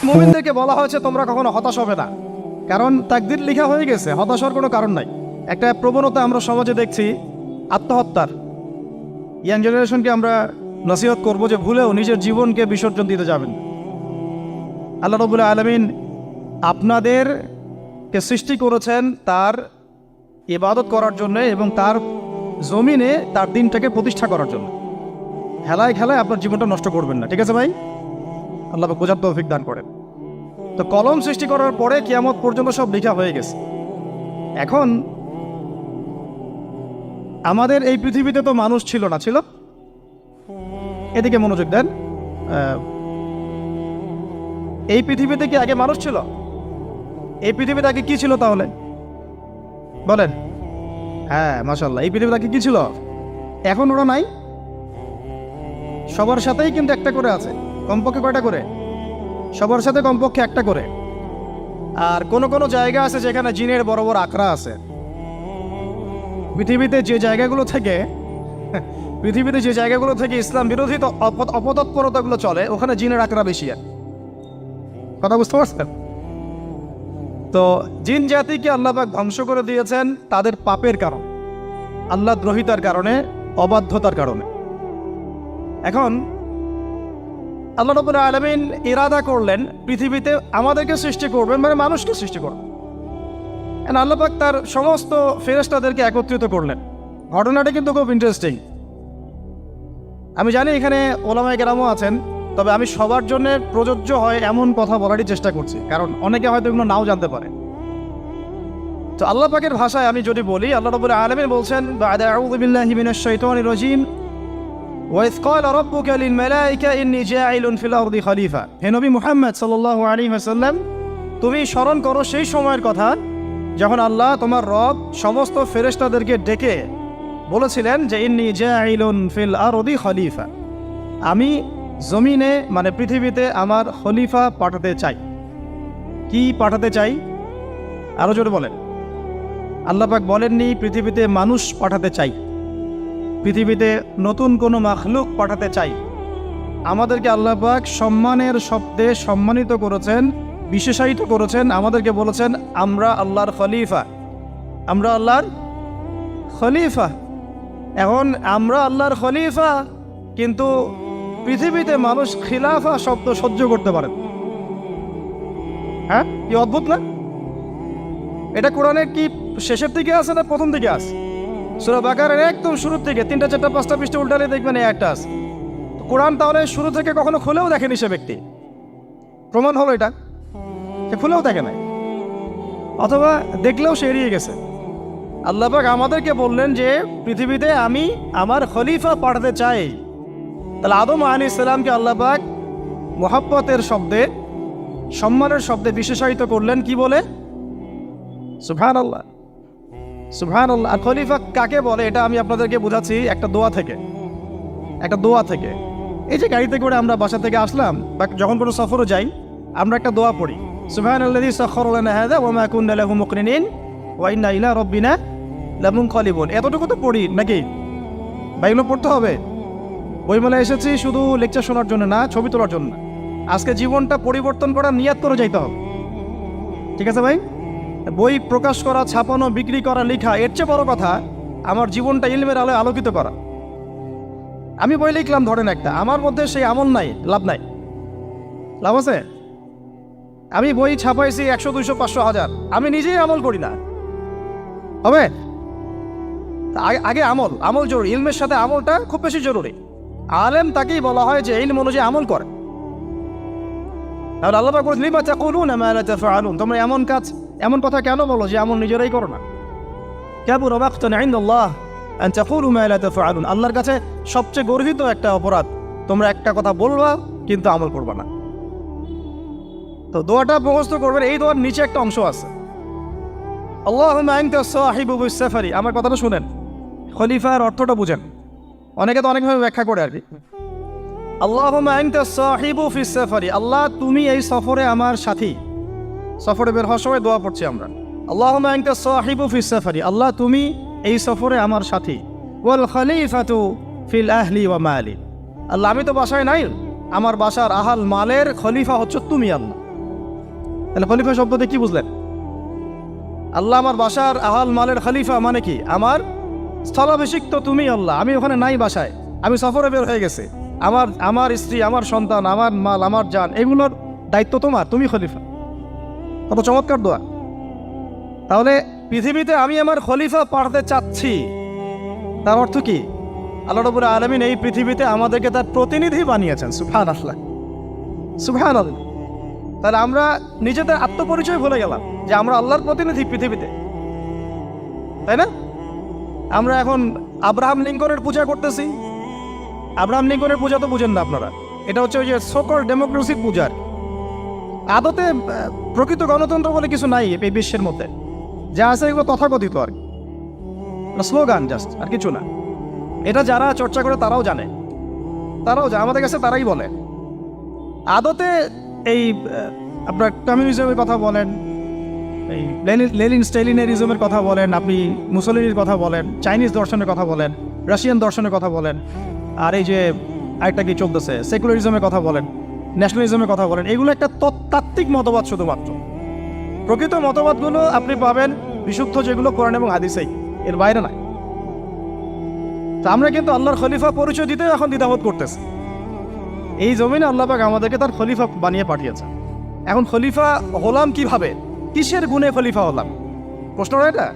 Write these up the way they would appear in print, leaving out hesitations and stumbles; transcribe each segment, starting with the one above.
মুমিনদেরকে বলা হয়েছে তোমরা কখনো হতাশ হবে না, কারণ তাকদীর লেখা হয়ে গেছে, হতাশার কোনো কারণ নাই। একটা প্রবণতা আমরা সমাজে দেখছি আত্মহত্যার। ইয়াং জেনারেশনকে আমরা নসিহত করব যে ভুলেও নিজের জীবনকে বিসর্জন দিতে যাবেন। আল্লাহ রাব্বুল আলামিন আপনাদেরকে সৃষ্টি করেছেন তার ইবাদত করার জন্য এবং তার জমিনে তার দিনটাকে প্রতিষ্ঠা করার জন্য। খেলায় খেলায় আপনার জীবনটা নষ্ট করবেন না, ঠিক আছে ভাই? আল্লাহ বোঝার তৌফিক দান করেন। তো কলম সৃষ্টি করার পরে কিয়ামত পর্যন্ত সব লেখা হয়ে গেছে। এখন আমাদের এই পৃথিবীতে তো মানুষ ছিল না, ছিল? এদিকে মনোযোগ দেন। এই পৃথিবীতে কি আগে মানুষ ছিল? এই পৃথিবীতে আগে কি ছিল তাহলে বলেন? হ্যাঁ, মাশাআল্লাহ। এই পৃথিবীতে আগে কি ছিল? এখন ওরা নাই? সবার সাথেই কিন্তু একটা করে আছে। কমপক্ষে কয়টা করে? সবার সাথে কমপক্ষে একটা করে। আর কোন কোন জায়গা আছে যেখানে জিনের বড় বড় আখড়া আছে। পৃথিবীতে যে জায়গাগুলো থেকে ইসলাম বিরোধী অপতৎপরতাগুলো চলে, ওখানে জিনের আখড়া বেশি। কথা বুঝতে পারছেন? তো জিন জাতিকে আল্লাহ পাক ধ্বংস করে দিয়েছেন তাদের পাপের কারণ, আল্লাহ দ্রোহিতার কারণে, অবাধ্যতার কারণে। এখন আল্লাহ রাব্বুল আলামিন ইরাদা করলেন পৃথিবীতে আমাদেরকে সৃষ্টি করবেন, মানে মানুষকে সৃষ্টি করবেন। আল্লাহ পাক তার সমস্ত ফেরেশতাদেরকে একত্রিত করলেন। ঘটনাটা কিন্তু খুব ইন্টারেস্টিং। আমি জানি এখানে ওলামায়ে কেরামও আছেন, তবে আমি সবার জন্য প্রযোজ্য হয় এমন কথা বলারই চেষ্টা করছি, কারণ অনেকে হয়তো এগুলো নাও জানতে পারে। তো আল্লাহ পাকের ভাষায় আমি যদি বলি, আল্লাহ রাব্বুল আলামিন বলছেন, বা'দা আউযু বিল্লাহি মিনাশ শাইতানির রাজীম, وَإِذْ قَالَ رَبُّكَ لِلْمَلَائِكَةِ إِنِّي جَاعِلٌ فِي الْأَرْضِ خَلِيفَةً। হে নবী মুহাম্মদ সাল্লাল্লাহু আলাইহি ওয়াসাল্লাম, তুমি স্মরণ করো সেই সময়ের কথা যখন আল্লাহ তোমার রব সমস্ত ফেরেশতাদেরকে ডেকে বলেছিলেন যে ইন্নী জাইলুন ফিল আরদি খলিফা, আমি জমিনে মানে পৃথিবীতে আমার খলিফা পাঠাতে চাই। কি পাঠাতে চাই? আরো জোরে বলেন। আল্লাহ পাক বলেননি পৃথিবীতে মানুষ পাঠাতে চাই, পৃথিবীতে নতুন কোনো মাখলুক পাঠাতে চাই। আমাদেরকে আল্লাহ পাক সম্মানের শব্দে সম্মানিত করেছেন, বিশেষায়িত করেছেন। আমাদেরকে বলেছেন আমরা আল্লাহর খলিফা, আমরা আল্লাহর খলিফা। এখন আমরা আল্লাহর খলিফা, কিন্তু পৃথিবীতে মানুষ খিলাফা শব্দ সহ্য করতে পারেন। হ্যাঁ, কি অদ্ভুত না? এটা কোরআনের কি শেষের দিকে আছে না প্রথম দিকে আছে? সূরা বাকারার একদম শুরুর থেকে 3টা 4টা 5টা পৃষ্ঠা উল্টালে দেখবেন এই একটা আছে। কোরআন তাহলে শুরু থেকে কখনো খুলেও দেখেনি সে ব্যক্তি। প্রমাণ হলো এটা, সে খুলেও দেখে নাই, অথবা দেখলেও সে এড়িয়ে গেছে। আল্লাহ পাক আমাদেরকে বললেন যে পৃথিবীতে আমি আমার খলিফা পাঠাতে চাই। তাহলে আদম আলাইহিস সালামকে আল্লাহ পাক মুহাব্বতের শব্দে, সম্মানের শব্দে বিশেষায়িত করলেন কি বলে? সুবহানাল্লাহ, সুবহানাল্লাহ। আর খলিফা কাকে বলে এটা আমি আপনাদেরকে বোঝাচ্ছি একটা দোয়া থেকে। এই যে গাড়িতে করে আমরা বাসা থেকে আসলাম বা যখন কোনো সফরে যাই, আমরা একটা দোয়া পড়ি, সুবহানাল্লাযী সাখখারা লানা হাযা ওয়া মা কুন্না লাহু মুকরিনিন ওয়া ইন্না ইলা রাব্বিনা লামুনকালিবুন। এতটুকু তো পড়ি নাকি? বা এগুলো পড়তে হবে? বইমেলায় এসেছি শুধু লেকচার শোনার জন্য না, ছবি তোলার জন্য না। আজকে জীবনটা পরিবর্তন করার নিয়াত করে যাইতে হবে, ঠিক আছে ভাই? বই প্রকাশ করা, ছাপানো, বিক্রি করা, লেখা, এর চেয়ে বড় কথা আমার জীবনটা ইলমের আলোয় আলোকিত করা। আমি বই লিখলাম ধরেন একটা, আমার মধ্যে সেই আমল নাই, লাভ নাই। লাভ আছে? আমি বই ছাপাইছি 100, 200, 500, 1000, আমি নিজেই আমল করি না, হবে? আগে আমল জরুরি। ইলমের সাথে আমলটা খুব বেশি জরুরি। আলেম তাকেই বলা হয় যে ইলম অনুযায়ী আমল করে। তাহলে আল্লাহ পাক বলেন লিমা তাকুলুনা মা লা তাফআলুন, তোমরা এমন কথা কেন বলো যে আমল নিজেরাই করো না? কাবুরা মাকতান ইনদাল্লাহ আন তাকুলু মা লা তাফআলুন, আল্লাহর কাছে সবচেয়ে গর্হিত একটা অপরাধ তোমরা একটা কথা বলবা কিন্তু আমল করবা না। তো দোয়াটা মুখস্থ করবেন। এই দোয়ার নিচে একটা অংশ আছে, আল্লাহুম্মা আনতা সাহিবু বিস সাফারি। আমার কথাটা শুনেন, খলিফার অর্থটা বুঝেন। অনেকে তো অনেকভাবে ব্যাখ্যা করে আর কি। আল্লাহুম্মা আনতা সাহিবু ফিস সাফারি, আল্লাহ তুমি এই সফরে আমার সাথী। সফরে বের হওয়ার সময় দোয়া পড়ছি আমরা, আল্লাহুম্মা আনতা সাহিবু ফিস সাফারি, আল্লাহ তুমি এই সফরে আমার সাথী। ওয়াল খলিফাতু ফিল আহলি ওয়া মালি, আল্লাহ আমি তো বাসায় নাই, আমার বাসার আহাল মালের খলিফা হচ্ছে তুমি আল্লাহ। তাহলে খলিফা শব্দতে কি বুঝলেন? আল্লাহ আমার বাসার আহাল মালের খলিফা মানে কি? আমার স্থলাভিষিক্ত তুমি আল্লাহ, আমি ওখানে নাই বাসায়, আমি সফরে বের হয়ে গেছে, আমার স্ত্রী, আমার সন্তান, আমার মাল, আমার জান, এগুলোর দায়িত্ব তোমার, তুমি খলিফা। কত চমৎকার দোয়া। তাহলে পৃথিবীতে আমি আমার খলিফা পাঠাতে চাচ্ছি, তার অর্থ কি? আল্লাহ রাব্বুল আলামিন এই পৃথিবীতে আমাদেরকে তার প্রতিনিধি বানিয়েছেন। সুবহানাল্লাহ, সুবহানাল্লাহ। তাহলে আমরা নিজেদের আত্মপরিচয় ভুলে গেলাম যে আমরা আল্লাহর প্রতিনিধি পৃথিবীতে, তাই না? আমরা এখন আব্রাহাম লিঙ্কনের পূজা করতেছি। আব্রাহাম লিঙ্কনের পূজা তো বুঝেন না আপনারা, এটা হচ্ছে ওই যে সোকল ডেমোক্রেসির পূজার। আদতে প্রকৃত গণতন্ত্র বলে কিছু নাই এই বিশ্বের মধ্যে, যা আছে এগুলো তথাকথিত আর কি, স্লোগান জাস্ট, আর কিছু না। এটা যারা চর্চা করে তারাও জানে, আমাদের কাছে তারাই বলে। আদতে এই আপনার কমিউনিজমের কথা বলেন, এই লেনিন স্টেলিনারিজমের কথা বলেন, আপনি মুসলিনের কথা বলেন, চাইনিজ দর্শনের কথা বলেন, রাশিয়ান দর্শনের কথা বলেন, আর এই যে আরেকটা কি চলতেছে সেকুলারিজমের কথা বলেন, ন্যাশনালিজমের কথা বলেন, এগুলো একটা তাত্ত্বিক মতবাদ শুধুমাত্র। প্রকৃত মতবাদগুলো আপনি পাবেন বিশুদ্ধ যেগুলো কোরআন এবং হাদিসেই, এর বাইরে নাই। তা আমরা কিন্তু আল্লাহর খলিফা পরিচয় দিতে এখন দ্বিধাবোধ করতেছি। এই জমিনে আল্লাহ পাক আমাদেরকে তার খলিফা বানিয়ে পাঠিয়েছে। এখন খলিফা হলাম কিভাবে? কিসের গুণে খলিফা হলাম? প্রশ্নটা এটা।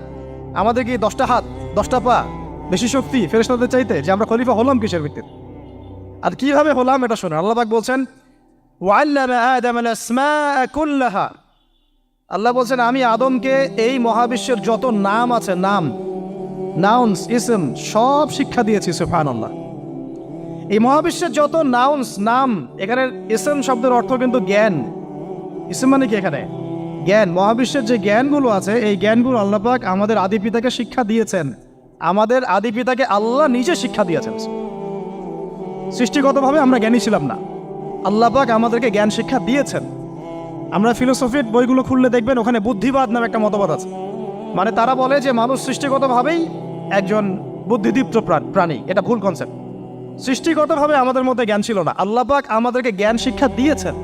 আমাদের কি 10টা হাত, 10টা পা, বেশি শক্তি ফেরেশতাদের চাইতে, যে আমরা খলিফা হলাম কিসের ভিত্তিতে? আর কিভাবে হলাম এটা শুনুন। আল্লাহ পাক বলছেন, ওয়াল্লামা আদামাল আসমাআ কুল্লাহা। আল্লাহ বলছেন আমি আদমকে এই মহাবিশ্বের যত নাম আছে, নাউন্স, ইসম, সব শিক্ষা দিয়েছি। সুবহানাল্লাহ। এই মহাবিশ্বের যত নাম, এখানে ইসম শব্দের অর্থ কিন্তু জ্ঞান। ইসম মানে কি? এখানে জ্ঞান। মহাবিশ্বের যে জ্ঞানগুলো আছে, এই জ্ঞানগুলো আল্লাহ পাক আমাদের আদি পিতাকে শিক্ষা দিয়েছেন। আমাদের আদি পিতাকে আল্লাহ নিজে শিক্ষা দিয়েছেন। সৃষ্টিগতভাবে আমরা জ্ঞানী ছিলাম না, আল্লাহ পাক আমাদেরকে জ্ঞান শিক্ষা দিয়েছেন। আমরা ফিলোসফির বইগুলো খুললে দেখবেন ওখানে বুদ্ধিবাদ নামে একটা মতবাদ আছে। মানে তারা বলে যে মানুষ সৃষ্টিগতভাবেই একজন বুদ্ধিদীপ্ত প্রাণী। এটা ভুল কনসেপ্ট। সৃষ্টিগতভাবে আমাদের মধ্যে জ্ঞান ছিল না, আল্লাহ পাক আমাদেরকে জ্ঞান শিক্ষা দিয়েছেন।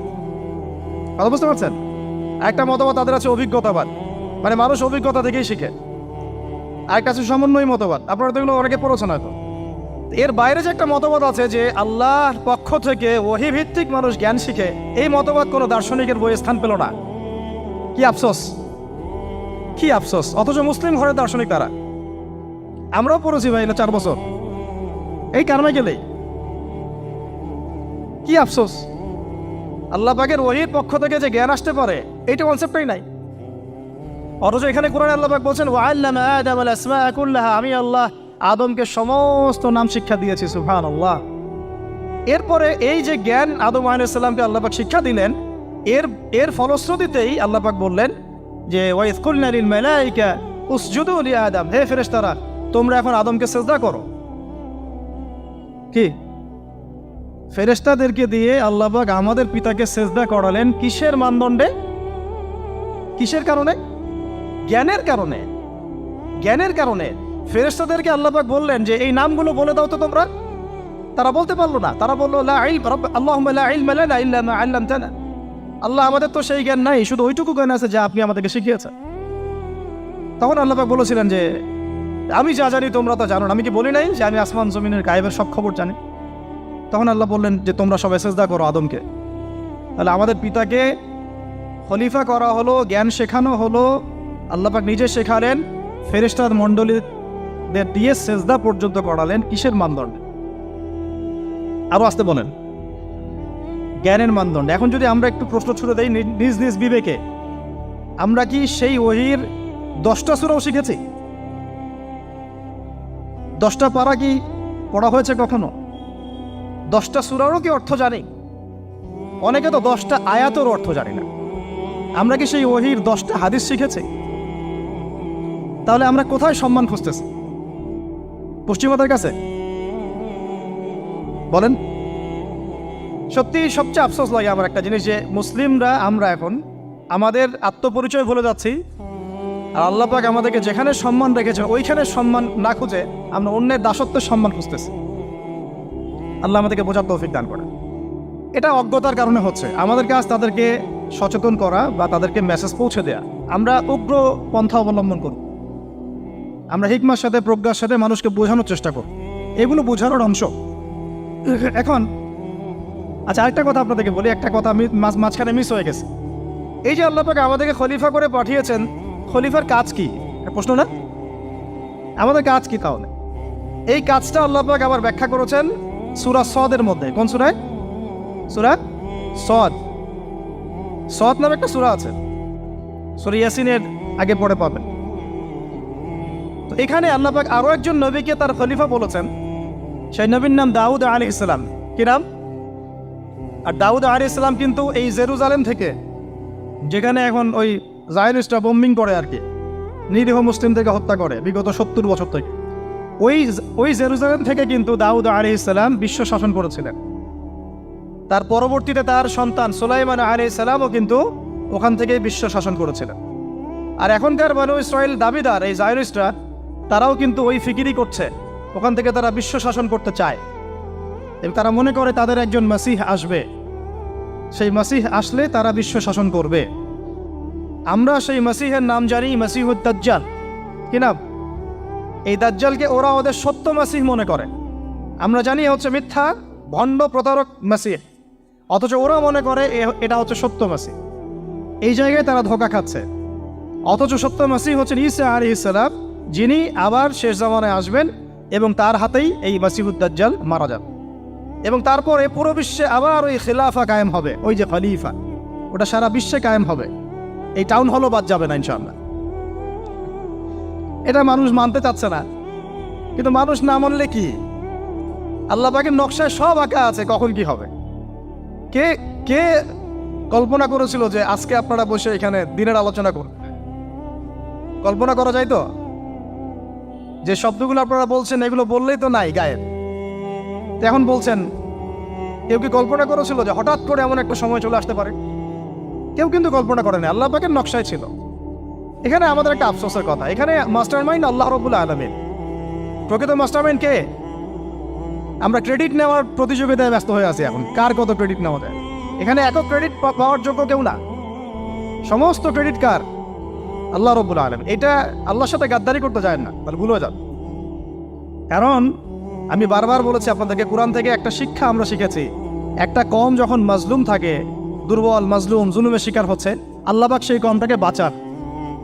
কথা বুঝতে পারছেন? একটা মতবাদ তাদের আছে অভিজ্ঞতাবাদ, মানে মানুষ অভিজ্ঞতা থেকেই শিখে। আরেকটা আছে সমন্বয় মতবাদ, আপনারা তো এগুলো অনেকে পড়েছেন হয়তো। এর বাইরে যে একটা মতবাদ আছে যে আল্লাহর পক্ষ থেকে ওহী ভিত্তিক মানুষ জ্ঞান শিখে, এই মতবাদ কোনো দার্শনিকের বইয়ে স্থান পেল না। কি আফসোস, কি আফসোস। অথচ মুসলিম ঘরের দার্শনিক তারা। আমরাও পড়েছি ভাই, 4 বছর এই কারণে গেলেই। কি আফসোস, আল্লাহ পাকের ওহীর পক্ষ থেকে যে জ্ঞান আসতে পারে এইটা কনসেপ্টই নাই। অথচ এখানে কোরআনে আল্লাহ পাক বলছেন, ওয়াল্লামা আদামাল আসমাআ কুল্লাহা, আমি আল্লাহ আদমকে সমস্ত নাম শিক্ষা দিয়েছি। সুবহানাল্লাহ। এরপরে এই যে জ্ঞান আদম আলাইহিস সালামকে আল্লাহ পাক শিক্ষা দিলেন, এর ফলশ্রুতিতেই আল্লাহ পাক বললেন যে ওয়াইয কুলনা লিল মালাইকা উসজুদু লি আদম, হে ফেরেশতারা তোমরা এখন আদমকে সিজদা করো। কি ফেরেশতাদেরকে দিয়ে আল্লাহ পাক আমাদের পিতাকে সিজদা করালেন কিসের মানদণ্ডে? কিসের কারণে? জ্ঞানের কারণে। জ্ঞানের কারণে ফেরেশতাদেরকে আল্লাহ পাক বললেন যে এই নামগুলো বলে দাও তো তোমরা। তারা বলতে পারলো না। তারা বললো লা ইলম আল্লাহুম্মা লা ইলমা লানা ইল্লা মা আল্লামতানা। আল্লাহ আমাদের তো সেই জ্ঞান নাই, শুধু ওইটুকু জ্ঞান আছে যা আপনি আমাদেরকে শিখিয়েছেন। তখন আল্লাহ পাক বলেছিলেন যে আমি যা জানি তোমরা তো জানো না। আমি কি বলি নাই যে আমি আসমান জমিনের গায়েবের সব খবর জানি? তখন আল্লাহ বললেন যে তোমরা সবাই সিজদা করো আদমকে। তাহলে আমাদের পিতাকে খলিফা করা হলো, জ্ঞান শেখানো হলো, আল্লাহ পাক নিজে শেখালেন, ফেরেশতার মণ্ডলীদের দিয়ে সিজদা পর্যন্ত করালেন। কিসের মানদণ্ডে? আরো আসতে বলেন, জ্ঞানের মানদণ্ডে। এখন যদি আমরা একটু প্রশ্ন ছুড়ে দেই নিজ নিজ বিবেকে, আমরা কি সেই ওহীর 10টা সূরাও শিখেছি? 10টা পারা কি পড়া হয়েছে কখনো? 10টা সূরারও কি অর্থ জানি? অনেকে তো 10টা আয়াতের অর্থ জানি না। আমরা কি সেই ওহীর 10টা হাদিস শিখেছি? তাহলে আমরা কোথায় সম্মান খুঁজতেছি? পশ্চিমাদের কাছে? বলেন। সত্যি সবচেয়ে আফসোস লাগে আমার একটা জিনিস, যে মুসলিমরা আমরা এখন আমাদের আত্মপরিচয় ভুলে যাচ্ছি, আর আল্লাহ পাক আমাদেরকে যেখানে সম্মান রেখেছে ওইখানে সম্মান না খুঁজে আমরা অন্যের দাসত্বের সম্মান খুঁজতেছি। আল্লাহ আমাদেরকে বোঝার তৌফিক দান করে। এটা অজ্ঞতার কারণে হচ্ছে। আমাদের কাজ তাদেরকে সচেতন করা বা তাদেরকে মেসেজ পৌঁছে দেয়া। আমরা উগ্র পন্থা অবলম্বন করব, আমরা হিকমার সাথে প্রজ্ঞার সাথে মানুষকে বোঝানোর চেষ্টা করব, এগুলো বোঝানোর অংশ। এখন আচ্ছা, আরেকটা কথা আপনাদেরকে বলি, একটা কথা আমি মাঝখানে মিস হয়ে গেছে। এই যে আল্লাহ পাক আমাদেরকে খলিফা করে পাঠিয়েছেন, খলিফার কাজ কি? প্রশ্ন না? আমাদের কাজ কি তাহলে? এই কাজটা আল্লাহ পাক আবার ব্যাখ্যা করেছেন সূরা সদের মধ্যে। কোন সূরায়? সূরা সদ। সদ নামে একটা সূরা আছে, সূরা ইয়াসিনের আগে পড়ে পাবেন। তো এখানে আল্লাহ পাক আরো একজন নবীকে তার খলিফা বলেছেন। সেই নবীর নাম দাউদ আলাইহিস সালাম। কি নাম? আর দাউদ আলাইহিস সালাম কিন্তু এই জেরুজালেম থেকে, যেখানে এখন ওই জায়নিস্টরা বোম্বিং করে আর কি, নিরীহ মুসলিমদেরকে হত্যা করে বিগত 70 বছর থেকে, ওই জেরুজালেম থেকে কিন্তু দাউদ আলাইহিস সালাম বিশ্ব শাসন করেছিলেন। তার পরবর্তীতে তার সন্তান সুলাইমান আলাইহিস সালামও কিন্তু ওখান থেকে বিশ্ব শাসন করেছিলেন। আর এখনকার বনু ইসরাইল দাবিদার এই জায়নিস্টরা, তারাও কিন্তু ওই ফিকিরই করছে, ওখান থেকে তারা বিশ্ব শাসন করতে চায় এবং তারা মনে করে তাদের একজন মাসিহ আসবে, সেই মাসিহ আসলে তারা বিশ্ব শাসন করবে। আমরা সেই মাসিহের নাম জানি মাসিহুদ দাজ্জাল। কি নাম? এই দাজ্জালকে ওরা ওদের সত্য মাসিহ মনে করে, আমরা জানি হচ্ছে মিথ্যা ভণ্ড প্রতারক মাসিহ, অথচ ওরা মনে করে এটা হচ্ছে সত্য মাসিহ। এই জায়গায় তারা ধোঁকা খাচ্ছে। অথচ সত্য মাসিহ হচ্ছেন ঈসা আলাইহিস সালাম, যিনি আবার শেষ জামানায় আসবেন এবং তার হাতেই এই মাসিহুদ দাজ্জাল মারা যাবে এবং তারপরে পুরো বিশ্বে আবার ওই খিলাফা কায়েম হবে। ওই যে খলিফা, ওটা সারা বিশ্বে কায়েম হবে। এই টাউন হলও বাদ যাবে না ইনশাআল্লাহ। এটা মানুষ মানতে চাচ্ছে না, কিন্তু মানুষ না মানলে কি? আল্লাহ পাকের নকশায় সব আঁকা আছে কখন কি হবে। কে কে কল্পনা করেছিল যে আজকে আপনারা বসে এখানে দিনের আলোচনা করবেন? কল্পনা করা যায় তো? যে শব্দগুলো আপনারা বলছেন এগুলো বললেই তো নাই গায়েব, এখন বলছেন। কেউ কি কল্পনা করেছিল যে হঠাৎ করে এমন একটা সময় চলে আসতে পারে? কেউ কিন্তু কল্পনা করেনি, আল্লাহ পাকের নকশায় ছিল। এখানে আমাদের একটা আফসোসের কথা, এখানে মাস্টার মাইন্ড আল্লাহ রাব্বুল আলামিন। প্রকৃত মাস্টার মাইন্ড কে? আমরা ক্রেডিট নেওয়ার প্রতিযোগিতায় ব্যস্ত হয়ে আছি এখন, কার কত ক্রেডিট নেওয়া যায়। এখানে একক ক্রেডিট পাওয়ার যোগ্য কেউ না, সমস্ত ক্রেডিট কার? আল্লাহ রাব্বুল আলামিন। এটা আল্লাহর সাথে গাদ্দারি করতে যায় না, তাহলে ভুলে যান। কারণ আমি বারবার বলেছি আপনাদেরকে, কোরআন থেকে একটা শিক্ষা আমরা শিখেছি, একটা কম যখন মাজলুম থাকে, দুর্বল মাজলুম জুলুমের শিকার হচ্ছে, আল্লাহ পাক সেই কমটাকে বাঁচান,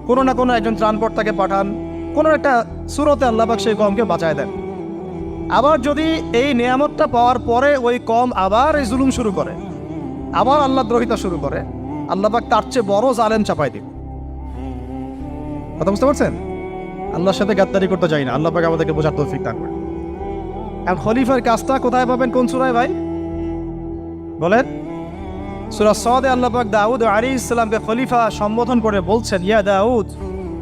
কোনো না কোনো একজন ত্রাণকর্তাকে পাঠান, কোনো একটা সূরতে আল্লাহ পাক সেই কমকে বাঁচায় দেন। আবার যদি এই নিয়ামতটা পাওয়ার পরে ওই কম আবার এই জুলুম শুরু করে, আবার আল্লাহ দ্রোহিতা শুরু করে, আল্লাহ পাক তার চেয়ে বড় জালেম চাপাই দিন। কথা বুঝতে পারছেন? আল্লাহর সাথে গাদ্দারি করতে চাই না, আল্লাহ পাক আমাদেরকে বোঝার তৌফিক দান করেন। এখন খলিফার কাজটা কোথায় পাবেন? কোন সূরায় ভাই বলেন? সূরা সদে আল্লাহ পাক দাউদ আলাইহিস সালামকে খলিফা সম্বোধন করে বলছেন, ইয়া দাউদ।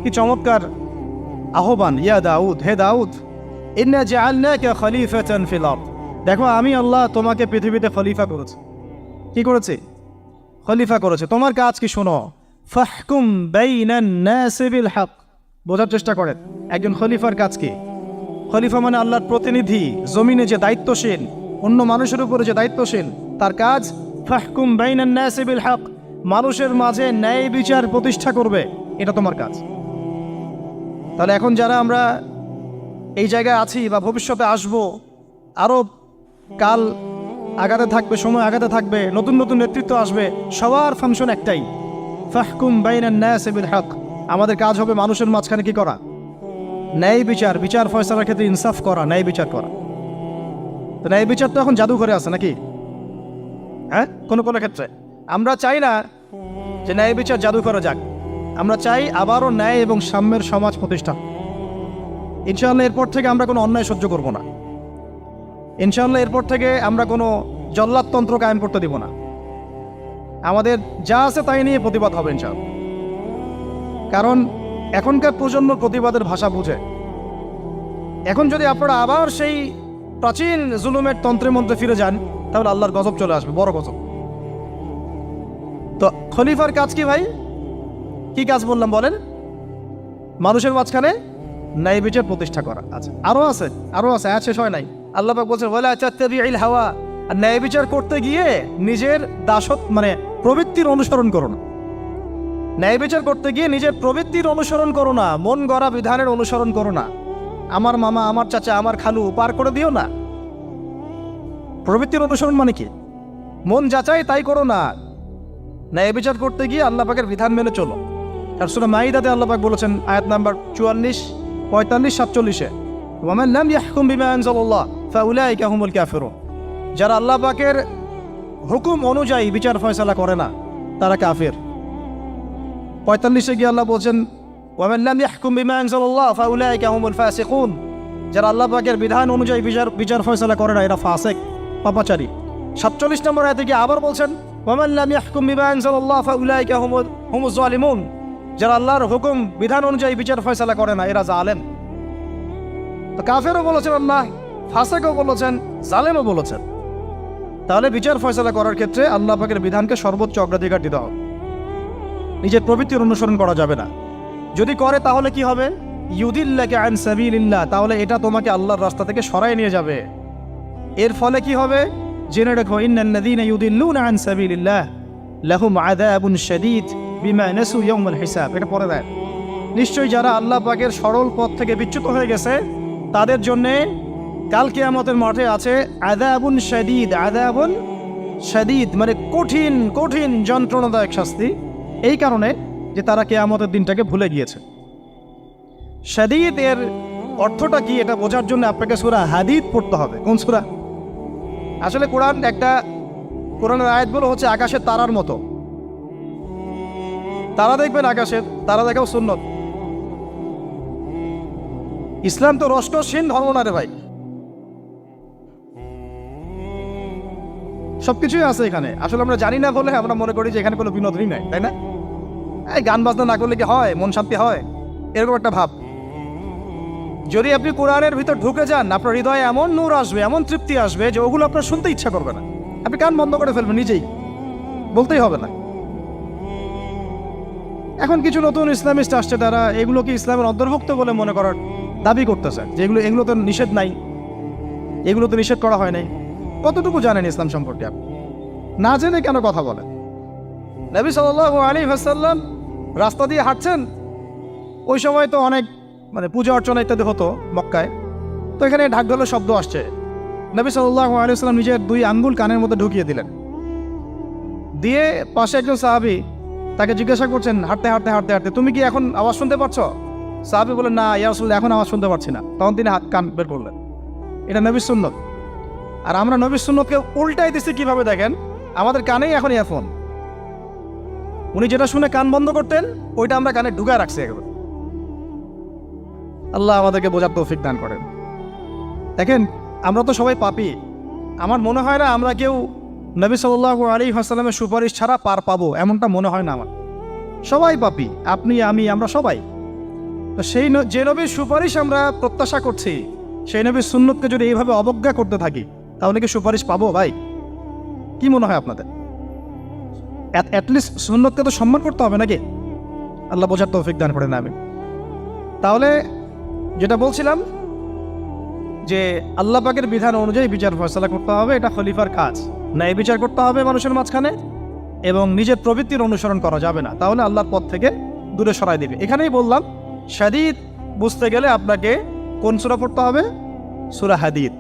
কি চমৎকার আহ্বান! ইয়া দাউদ, হে দাউদ, ইন্না জাআলনাকা খলিফাতান ফিল আরদ। দেখো, আমি আল্লাহ তোমাকে পৃথিবীতে খলিফা করেছি। কি করেছি? খলিফা করেছে। তোমার কাজ কি শোনো। ফাহকুম বাইনান নাসি বিল হক। বোঝার চেষ্টা করেন একজন খলিফার কাজ কি। খলিফা মানে আল্লাহর প্রতিনিধি, জমিনে যে দায়িত্বশীল, অন্য মানুষের উপরে যে দায়িত্বশীল, তার কাজ ফাহকুম বাইনান নাসি বিল হক, মানুষের মাঝে ন্যায় বিচার প্রতিষ্ঠা করবে, এটা তোমার কাজ। তাহলে এখন যারা আমরা এই জায়গায় আছি বা ভবিষ্যতে আসব, আরও কাল আগাতে থাকবে, সময় আগাতে থাকবে, নতুন নতুন নেতৃত্ব আসবে, সবার ফাংশন একটাই, ফাহকুম বাইনান নাসি বিল হক। আমাদের কাজ হবে মানুষের মাঝখানে কি করা? ন্যায় বিচার, বিচার ফয়সালার ক্ষেত্রে ইনসাফ করা, ন্যায় বিচার করা। তো ন্যায় বিচার তো এখন জাদুঘরে আছে নাকি? হ্যাঁ, কোনো কোনো ক্ষেত্রে আমরা চাই না যে ন্যায় বিচার জাদুঘরে যাক, আমরা চাই আবারও ন্যায় এবং সাম্যের সমাজ প্রতিষ্ঠা। ইনশাআল্লাহ এরপর থেকে আমরা কোনো অন্যায় সহ্য করব না। ইনশাআল্লাহ এরপর থেকে আমরা কোনো জল্লাদতন্ত্র কায়েম করতে দিব না। আমাদের যা আছে তাই নিয়ে প্রতিবাদ হবে ইনশাআল্লাহ। কারণ এখনকার প্রজন্ম প্রতিবাদের ভাষা বুঝে। এখন যদি আপনারা আবার সেই প্রাচীন জুলুমের তন্ত্রে মন্ত্রে ফিরে যান, তাহলে আল্লাহর গজব চলে আসবে, বড় গজব। তো খলিফার কাজ কি ভাই? কি কাজ বললাম বলেন? মানুষের মাঝখানে ন্যায় বিচার প্রতিষ্ঠা করা। আচ্ছা, আরো আছে, আয়াত শেষ হয় নাই। আল্লাহ পাক বলছেন ওয়ালা তাত্তাবিউল হাওয়া। আর ন্যায় বিচার করতে গিয়ে নিজের দাসত্ব মানে প্রবৃত্তির অনুসরণ করো না। ন্যায় বিচার করতে গিয়ে নিজের প্রবৃত্তির অনুসরণ করো না, মন গড়া বিধানের অনুসরণ করো না। আমার মামা, আমার চাচা, আমার খালু পার করে দিও না। প্রবৃত্তির অনুসরণ মানে কি? মন যাচাই তাই করো না। ন্যায় বিচার করতে গিয়ে আল্লাহ পাকের বিধান মেনে চলো। আর সূরা মাইদাতে আল্লাহ পাক বলেছেন আয়াত নাম্বার 44, 45, 47-এ, ওয়ামান লাম ইয়াহকুম বিমা আনজালাল্লাহ ফাউলাইকা হুমুল কাফিরুন। যারা আল্লাহ পাকের হুকুম অনুযায়ী বিচার ফয়সালা করে না তারা কাফির। 45-এ গিয়ে আল্লাহ বলছেন ওয়ামান লাম ইয়াহকুম বিমা আনজালাল্লাহ ফাউলাইকা হুমুল ফাসিকুন। যারা আল্লাহ পাকের বিধান অনুযায়ী বিচার ফয়সালা করে না এরা ফাসিক, পাপাচারী। 47 নম্বর আয়াতে গিয়ে আবার বলছেন ওয়ামান লাম ইয়াহকুম বিমা আনজালাল্লাহ ফাউলাইকা হুমুজ জালিমুন। যারা আল্লাহর হুকুম বিধান অনুযায়ী বিচার ফয়সালা করে না এরা জালেম। তো কাফেরও বলেছেন আল্লাহ, ফাসিকও বলেছেন, জালেমও বলেছেন। তাহলে বিচার ফয়সালা করার ক্ষেত্রে আল্লাহ পাকের বিধানকে সর্বোচ্চ অগ্রাধিকার দিতে হবে। নিজের প্রবৃত্তির অনুসরণ করা যাবে না। যদি করে তাহলে কি হবে? ইউদিল্লাকা আন সাবিলিল্লাহ, তাহলে এটা তোমাকে আল্লাহর রাস্তা থেকে সরায় নিয়ে যাবে। এর ফলে কি হবে? জেনে রাখো, ইন্নাল্লাযীনা ইউদিল্লুনা আন সাবিলিল্লাহ লাহুম আযাবুন শাদীদ বিমা নাসু ইয়াউমাল হিসাব। এটা পড়ে দেয়, নিশ্চয়ই যারা আল্লাহ পাকের সরল পথ থেকে বিচ্যুত হয়ে গেছে তাদের জন্যে কাল কিয়ামতের মাঠে আছে আযাবুন শাদীদ। আযাবুন শাদীদ মানে কঠিন কঠিন যন্ত্রণাদায়ক শাস্তি, এই কারণে যে তারা কিয়ামতের দিনটাকে ভুলে গিয়েছে। শাদীদ এর অর্থটা কি এটা বোঝার জন্য আপনাকে সূরা হাদীদ পড়তে হবে। কোন সূরা? আসলে কোরআনের আয়াতগুলো হচ্ছে আকাশের তারার মতো। তারা দেখবেন আকাশের, তারা দেখাও সুন্নত। ইসলাম তো রসকসহীন ধর্ম না রে ভাই, সবকিছুই আছে এখানে। আসলে আমরা জানি না বলে আমরা মনে করি যে এখানে কোনো বিনোদনই নাই, তাই না? এই গান বাজনা না করলে কি হয়? মন শান্তি হয়? এরকম একটা ভাব। যদি আপনি কোরআনের ভিতর ঢুকে যান, আপনার হৃদয়ে এমন নূর আসবে, এমন তৃপ্তি আসবে যে ওগুলো আপনার শুনতে ইচ্ছা করবে না। আপনি কান বন্ধ করে ফেলবেন, নিজেই বলতেই হবে না। এখন কিছু নতুন ইসলামিস্ট আসছে, তারা এগুলোকে ইসলামের অন্তর্ভুক্ত বলে মনে করার দাবি করতেছে যে এগুলো তো নিষেধ নাই, এগুলো তো নিষেধ করা হয় নাই। কতটুকু জানেন ইসলাম সম্পর্কে আপনি? না জেনে কেন কথা বলেন? নবী সাল্লাল্লাহু আলাইহি ওয়াসাল্লাম রাস্তা দিয়ে হাঁটছেন, ওই সময় তো অনেক পূজা অর্চনা ইত্যাদি হতো মক্কায়। তো এখানে ঢাকঢোলের শব্দ আসছে। নবী সাল্লাল্লাহু আলাইহি ওয়াসাল্লাম নিজের 2 আঙ্গুল কানের মধ্যে ঢুকিয়ে দিলেন, দিয়ে পাশে একজন সাহাবী তাকে জিজ্ঞাসা করছেন হাঁটতে হাঁটতে হাঁটতে হাঁটতে, তুমি কি এখন আওয়াজ শুনতে পাচ্ছ? সাহাবী বলেন, না ইয়া রাসূলুল্লাহ, এখন আওয়াজ শুনতে পাচ্ছি না। তখন তিনি কান বের করলেন। এটা নবীর সুন্নত। আর আমরা নবীর সুন্নতকে উল্টাই দিচ্ছি কিভাবে দেখেন, আমাদের কানেই এখন ইয়ারফোন। উনি যেটা শুনে কান বন্ধ করতেন ওইটা আমরা কানে ঢুকায় রাখছি একবার। আল্লাহ আমাদেরকে বোঝার তৌফিক দান করেন। দেখেন, আমরা তো সবাই পাপী। আমার মনে হয় না আমরা কেউ নবী সাল্লাল্লাহু আলাইহি ওয়াসাল্লামের সুপারিশ ছাড়া পার পাবো, এমনটা মনে হয় না আমার। সবাই পাপী, আপনি আমি আমরা সবাই। তো যে নবীর সুপারিশ আমরা প্রত্যাশা করছি, সেই নবীর সুন্নতকে যদি এইভাবে অবজ্ঞা করতে থাকি তাহলে কি সুপারিশ পাবো ভাই? কি মনে হয় আপনাদের? অ্যাটলিস্ট সুন্নতকে তো সম্মান করতে হবে নাকি? আল্লাহ বোঝার তৌফিক দান করেন। আমি তাহলে যেটা বলছিলাম যে আল্লাহ পাকের বিধান অনুযায়ী বিচার ফয়সালা করতে হবে, এটা খলিফার কাজ। ন্যায় বিচার করতে হবে মানুষের মাঝখানে, এবং নিজের প্রবৃত্তির অনুসরণ করা যাবে না, তাহলে আল্লাহর পথ থেকে দূরে সরাই দেবে। এখানেই বললাম শাদীদ বুঝতে গেলে আপনাকে কোন সূরা পড়তে হবে? সূরা হাদীদ।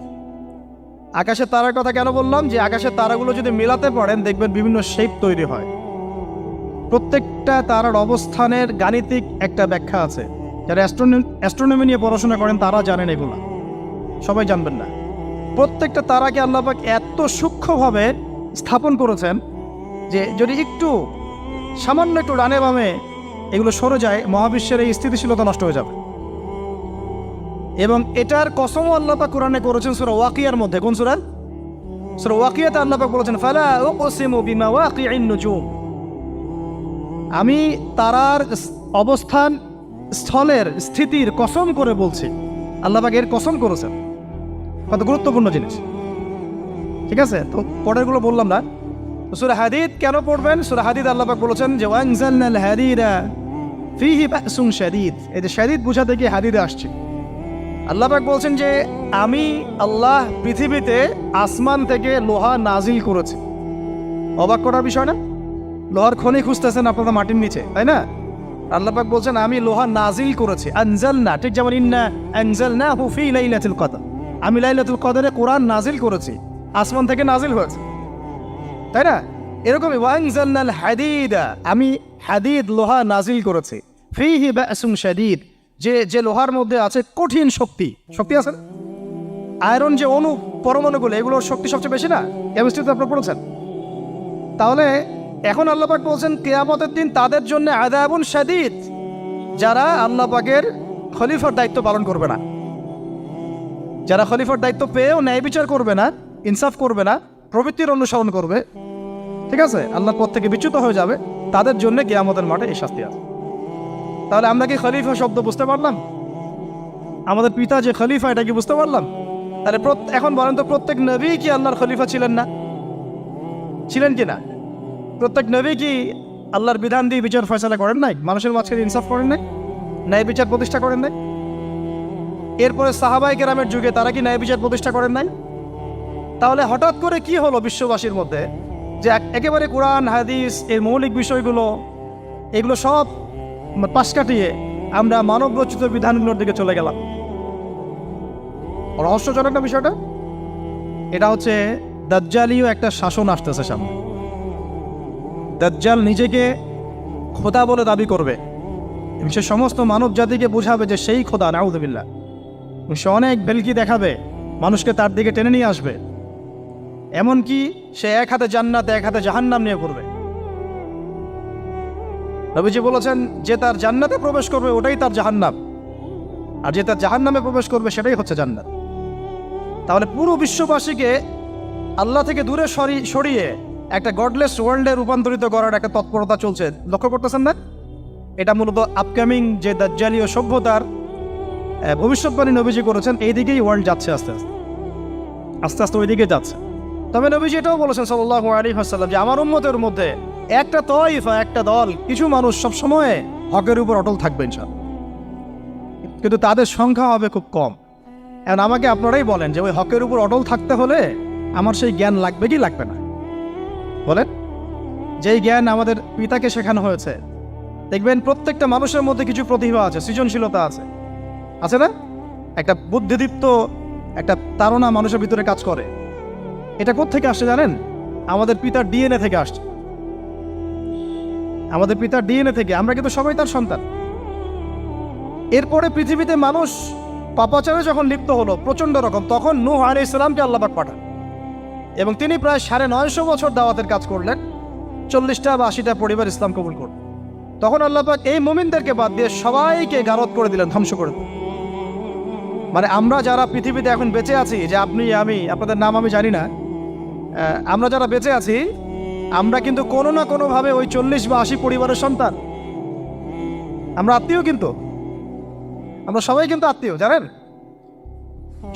আকাশের তারার কথা কেন বললাম? যে আকাশের তারাগুলো যদি মেলাতে পারেন দেখবেন বিভিন্ন শেপ তৈরি হয়। প্রত্যেকটা তারার অবস্থানের গাণিতিক একটা ব্যাখ্যা আছে। যারা অ্যাস্ট্রোনমি নিয়ে পড়াশোনা করেন তারা জানেন, এগুলো সবাই জানবেন না। প্রত্যেকটা তারাকে আল্লাহ পাক এত সূক্ষ্মভাবে স্থাপন করেছেন যে যদি সামান্য একটু ডানে বামে এগুলো সরে যায়, মহাবিশ্বের এই স্থিতিশীলতা নষ্ট হয়ে যাবে। এবং এটার কসমও আল্লাহ পাক কোরআনে করেছেন সূরা ওয়াকিয়ার মধ্যে। কোন সূরা? সূরা ওয়াকিয়াতে আল্লাহ পাক বলেছেন, ফালা উকসিমু বিমাওয়াকিইন নুজুম। আমি তারার অবস্থান স্থলের স্থিতির কসম করে বলছি। আল্লাহ পাক এর কসম করেছেন। কত গুরুত্বপূর্ণ জিনিস, ঠিক আছে? তো পরেরগুলো বললাম না। সূরা হাদীদ কেন পড়বেন? সূরা হাদীদ আল্লাহ পাক বলেছেন যে ওয়ানজালনাল হাদীদা ফীহি বাসুন শাদীদ। এই যে শাদীদ বোঝাতে গিয়ে হাদীদে আসছে। আল্লাহ পাক বলছেন যে আমি আল্লাহ পৃথিবীতে আসমান থেকে লোহা নাজিল করেছি। অবাক করার বিষয় না? লোহার খনি খুঁজতেছেন আপনারা মাটির নিচে, তাই না? আল্লাহ পাক বলছেন আমি লোহা নাজিল করেছি, আনজালনা, ঠিক যেমন ইন্না আনজালনাহু ফি লাইলাতুল কদর, আমি লাইলাতুল কদরে কোরআন নাজিল করেছি, আসমান থেকে নাজিল হয়েছে, তাই না? এরকমই ওয়ানজালনাল হাদিদা, আমি হাদিদ লোহা নাজিল করেছি, ফিহি বাসুন শাদীদ, যে লোহার মধ্যে আছে কঠিন শক্তি আছে। আয়রন যে অণু পরমাণুগুলো, এগুলোর শক্তি সবচেয়ে বেশি না? কেমিস্ট্রিতে আপনারা পড়েছেন। তাহলে এখন আল্লাহ পাক বলছেন কিয়ামতের দিন তাদের জন্য আযাবুন শাদীদ, যারা আল্লাহ পাকের খলিফার দায়িত্ব পালন করবে না, যারা খলিফার দায়িত্ব পেয়েও ন্যায় বিচার করবে না, ইনসাফ করবে না, প্রবৃত্তির অনুসরণ করবে, ঠিক আছে, আল্লাহর পথ থেকে বিচ্যুত হয়ে যাবে, তাদের জন্য কিয়ামতের মাঠে এই শাস্তি আছে। তাহলে আমরা কি খলিফা শব্দ বুঝতে পারলাম? আমাদের পিতা যে খলিফা, এটা কি বুঝতে পারলাম? তাহলে এখন বলেন তো, প্রত্যেক নবী কি আল্লাহর খলিফা ছিলেন না? ছিলেন কি না? প্রত্যেক নবী কি আল্লাহর বিধান দিয়ে বিচার ফয়সালা করেন নাই? মানুষের মাঝখানে ইনসাফ করেন নাই? ন্যায় বিচার প্রতিষ্ঠা করেন নাই? এরপরে সাহাবায়ে কেরামের যুগে তারা কি ন্যায় বিচার প্রতিষ্ঠা করেন নাই? তাহলে হঠাৎ করে কি হলো বিশ্ববাসীর মধ্যে যে একেবারে কোরআন হাদিস এর মৌলিক বিষয়গুলো, এগুলো সব পাশ কাটিয়ে আমরা মানব রচিত বিধানগুলোর দিকে চলে গেলাম? রহস্যজনক না বিষয়টা? এটা হচ্ছে দাজ্জালীয় একটা শাসন আসতেছে সামনে। দাজ্জাল নিজেকে খোদা বলে দাবি করবে এবং সে সমস্ত মানব জাতিকে বোঝাবে যে সেই খোদা, নাউযুবিল্লাহ। সে অনেক ভেলকি দেখাবে, মানুষকে তার দিকে টেনে নিয়ে আসবে, এমনকি সে এক হাতে জান্নাত এক হাতে জাহান্নাম নিয়ে করবে। নবীজি বলেছেন যে তার জান্নাতে প্রবেশ করবে ওটাই তার জাহান্নাম, আর যে তার জাহান্নামে প্রবেশ করবে সেটাই হচ্ছে জান্নাত। তাহলে পুরো বিশ্ববাসীকে আল্লাহ থেকে দূরে সরিয়ে একটা গডলেস ওয়ার্ল্ডে রূপান্তরিত করার একটা তৎপরতা চলছে, লক্ষ্য করতেছেন না? এটা মূলত আপকামিং যে দাজ্জালীয় সভ্যতার ভবিষ্যৎবাণী নবীজি করেছেন, এই দিকেই ওয়ার্ল্ড যাচ্ছে আস্তে আস্তে ওই দিকে যাচ্ছে। তবে নবীজি এটাও বলেছেন সাল্লাল্লাহু আলাইহি ওয়াসাল্লাম যে আমার উম্মতের মধ্যে একটা তয়ফা, একটা দল, কিছু মানুষ সবসময় হকের উপর অটল থাকবে ইনশাআল্লাহ, কিন্তু তাদের সংখ্যা হবে খুব কম। এখন আমাকে আপনারাই বলেন যে ওই হকের উপর অটল থাকতে হলে আমার সেই জ্ঞান লাগবে কি লাগবে না? বলেন। যেই জ্ঞান আমাদের পিতাকে শেখানো হয়েছে, দেখবেন প্রত্যেকটা মানুষের মধ্যে কিছু প্রতিভা আছে, সৃজনশীলতা আছে, আছে না? একটা বুদ্ধিদীপ্ত একটা তাড়না মানুষের ভিতরে কাজ করে। এটা কোত্থেকে আসছে জানেন? আমাদের পিতার ডিএনএ থেকে আসছে। আমাদের পিতার ডিএনএ থেকে, আমরা কিন্তু সবাই তার সন্তান। এরপরে পৃথিবীতে মানুষ পাপাচারে যখন লিপ্ত হলো প্রচণ্ড রকম, তখন নূহ আলাইহিস সালামকে আল্লাহ পাক পাঠান এবং তিনি প্রায় 950 বছর দাওয়াতের কাজ করলেন, 40টা বা 80টা পরিবার ইসলাম কবুল করল। তখন আল্লাহ পাক এই মুমিনদেরকে বাদ দিয়ে সবাইকে গারদ করে দিলেন, ধ্বংস করে দিলেন। মানে আমরা যারা পৃথিবীতে এখন বেঁচে আছি, যে আপনি আমি, আপনাদের নাম আমি জানি না, আমরা যারা বেঁচে আছি, আমরা কিন্তু কোনো না কোনোভাবে ওই 40 বা 80 পরিবারের সন্তান। আমরা আত্মীয়, কিন্তু আমরা সবাই কিন্তু আত্মীয়, জানেন?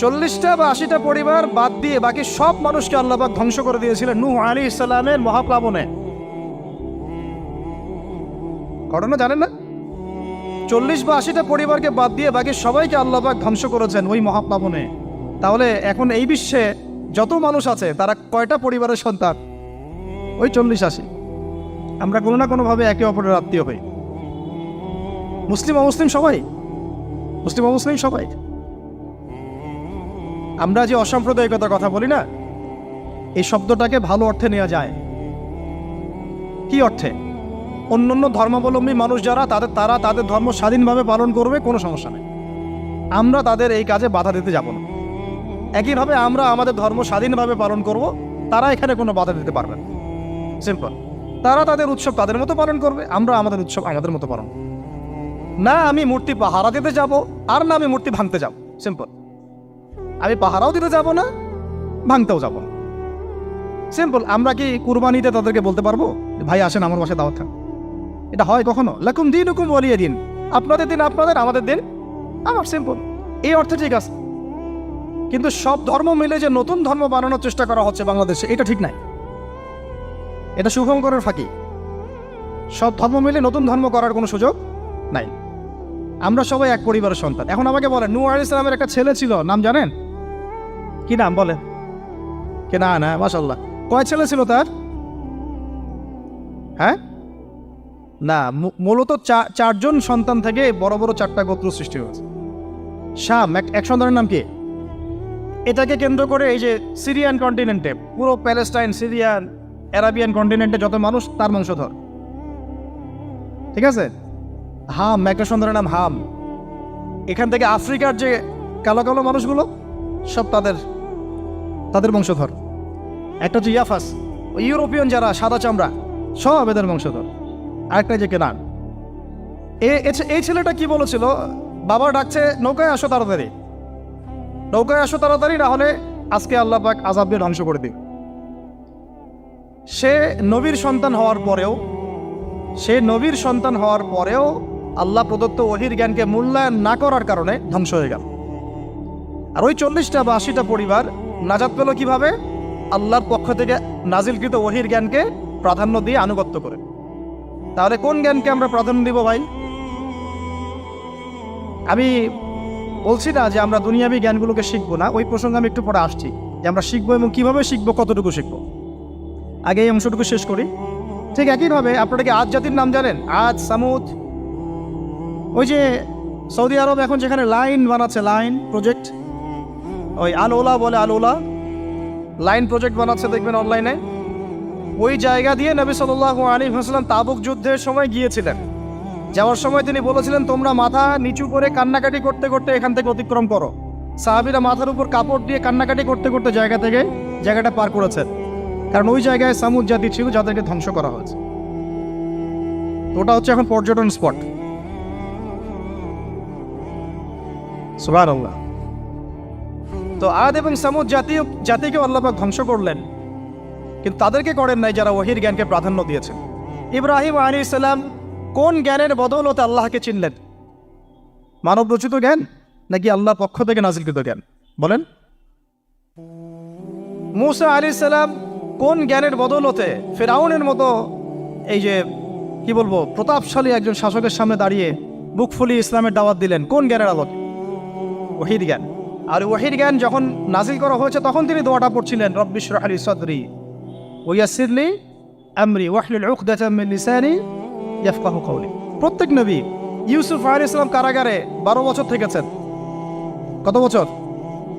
40টা বা 80টা পরিবার বাদ দিয়ে বাকি সব মানুষকে আল্লাহ পাক ধ্বংস করে দিয়েছিলেন নূহ আলাইহিস সালামের মহাপ্লাবনে। ঘটনা জানেন না? 40 বা 80টা পরিবারকে বাদ দিয়ে বাকি সবাইকে আল্লাহ পাক ধ্বংস করেছেন ওই মহাপ্লাবনে। তাহলে এখন এই বিশ্বে যত মানুষ আছে তারা কয়টা পরিবারের সন্তান? ওই 40-80। আমরা কোনো না কোনোভাবে একে অপরের আত্মীয় হই, মুসলিম অমুসলিম সবাই, মুসলিম অমুসলিম সবাই। আমরা যে অসাম্প্রদায়িকতার কথা বলি না, এই শব্দটাকে ভালো অর্থে নেওয়া যায়। কি অর্থে? অন্যান্য ধর্মাবলম্বী মানুষ যারা, তারা তাদের ধর্ম স্বাধীনভাবে পালন করবে, কোনো সমস্যা নেই, আমরা তাদের এই কাজে বাধা দিতে যাব না। একইভাবে আমরা আমাদের ধর্ম স্বাধীনভাবে পালন করব, তারা এখানে কোনো বাধা দিতে পারবে না। সিম্পল। তারা তাদের উৎসব তাদের মতো পালন করবে, আমরা আমাদের উৎসব আমাদের মতো পালন করব। না আমি মূর্তি পাহারা দিতে যাব, আর না আমি মূর্তি ভাঙতে যাব। সিম্পল। আমি পাহারাও দিতে যাব না, ভাঙতেও যাব না। সিম্পল। আমরা কি কুরবানিতে তাদেরকে বলতে পারবো ভাই আসেন আমার বাসায় দাওয়াত খান? এটা হয় কখনো? লাকুম দীনুকুম ওয়ালিয়া দিন, আপনাদের দিন আপনাদের, আমাদের দিন আমার। সিম্পল। এই অর্থে ঠিক আছে, কিন্তু সব ধর্ম মিলে যে নতুন ধর্ম বানানোর চেষ্টা করা হচ্ছে বাংলাদেশে, এটা ঠিক নাই। এটা শুভঙ্করের ফাঁকি। সব ধর্ম মিলে নতুন ধর্ম করার কোনো সুযোগ নাই। আমরা সবাই এক পরিবারের সন্তান। এখন আমাকে বলেন, নূহ আলাইহিস সালামের একটা ছেলে ছিল, নাম জানেন? কি নাম বলেন? কে? না, মাশাআল্লাহ। কয় ছেলে ছিল তার? হ্যাঁ না, মূলত চারজন সন্তান থেকে বড় বড় চারটা গোত্র সৃষ্টি হয়েছে। শাম এক সন্তানের নাম কি? এটাকে কেন্দ্র করে এই যে সিরিয়ান কন্টিনেন্টে, পুরো প্যালেস্টাইন, সিরিয়ান, অ্যারাবিয়ান কন্টিনেন্টে যত মানুষ তার বংশধর, ঠিক আছে? হাম, একটা সন্তানের নাম হাম। এখান থেকে আফ্রিকার যে কালো কালো মানুষগুলো সব তাদের বংশধর। একটা হচ্ছে ইয়াফাস, ইউরোপিয়ান যারা সাদা চামড়া সব এদের বংশধর। আরেকটা যে কেনান। এই ছেলেটা কি বলেছিল? বাবা ডাকছে নৌকায় আসো তাড়াতাড়ি, নৌকায় আসো তাড়াতাড়ি, না হলে আজকে আল্লাহ পাক আযাব দিয়ে ধ্বংস করে দিবে। সে নবীর সন্তান হওয়ার পরেও আল্লাহ প্রদত্ত ওহীর জ্ঞানকে মূল্যায়ন না করার কারণে ধ্বংস হয়ে গেল। আর ওই 40টা বা 80টা পরিবার নাজাত পেল কিভাবে? আল্লাহর পক্ষ থেকে নাজিলকৃত ওহীর জ্ঞানকে প্রাধান্য দিয়ে আনুগত্য করে। তাহলে কোন জ্ঞানকে আমরা প্রাধান্য দিব ভাই? আমি বলছি না যে আমরা দুনিয়াবী জ্ঞানগুলোকে শিখবো না, ওই প্রসঙ্গে আমি একটু পরে আসছি যে আমরা শিখবো এবং কিভাবে শিখবো, কতটুকু শিখবো। আগে এই অংশটুকু শেষ করি। ঠিক একইভাবে আপনারা কি আদ জাতির নাম জানেন? আদ, সামুদ। ওই যে সৌদি আরব এখন যেখানে লাইন বানাচ্ছে, লাইন প্রজেক্ট, ওই আল-ওলা বলে, আল-ওলা লাইন প্রজেক্ট বানাচ্ছে, দেখবেন অনলাইনে। ওই জায়গা দিয়ে নবী সাল্লাল্লাহু আলাইহি ওয়াসাল্লাম তাবুক যুদ্ধের সময় গিয়েছিলেন। যাওয়ার সময় তিনি বলেছিলেন, তোমরা মাথা নিচু করে কান্নাকাটি করতে করতে এখান থেকে অতিক্রম করো। সাহাবীরা মাথার উপর কাপড় দিয়ে কান্নাকাটি করতে করতে জায়গাটা পার করেছেন, কারণ ওই জায়গায় সামুদ জাতি ছিল যাদেরকে ধ্বংস করা হয়েছে। ওটা হচ্ছে এখন পর্যটন স্পট। সুবহানাল্লাহ। তো আদ এবং সামুদ জাতিকে আল্লাহ পাক ধ্বংস করলেন, কিন্তু তাদেরকে করেন নাই যারা ওহীর জ্ঞানকে প্রাধান্য দিয়েছেন। ইব্রাহিম আলাইহিস সালাম কোন জ্ঞানের বদৌলতে আল্লাহকে চিনলেন? মানব রচিত জ্ঞান নাকি আল্লাহর পক্ষ থেকে নাজিলকৃত জ্ঞান? বলেন। মূসা আলাইহিস সালাম কোন জ্ঞানের বদৌলতে ফিরআউনের মতো এই যে কি বলবো প্রতাপশালী একজন শাসকের সামনে দাঁড়িয়ে বুক ফুলিয়ে ইসলামের দাওয়াত দিলেন? কোন জ্ঞানের আলোকে? ওহীর জ্ঞান। আর ওহীর জ্ঞান যখন নাজিল করা হয়েছে তখন তিনি দোয়াটা পড়ছিলেন, রব্বি ইশরাহ লি সাদরি ওয়া ইয়াসসির লি আমরি ওয়াহলুল উকদাতাম মিন লিসানি ইয়াফকাহু কওলি। প্রত্যেক নবী, ইউসুফ আলাইহিস সালাম কারাগারে 12 বছর থেকেছেন। কত বছর?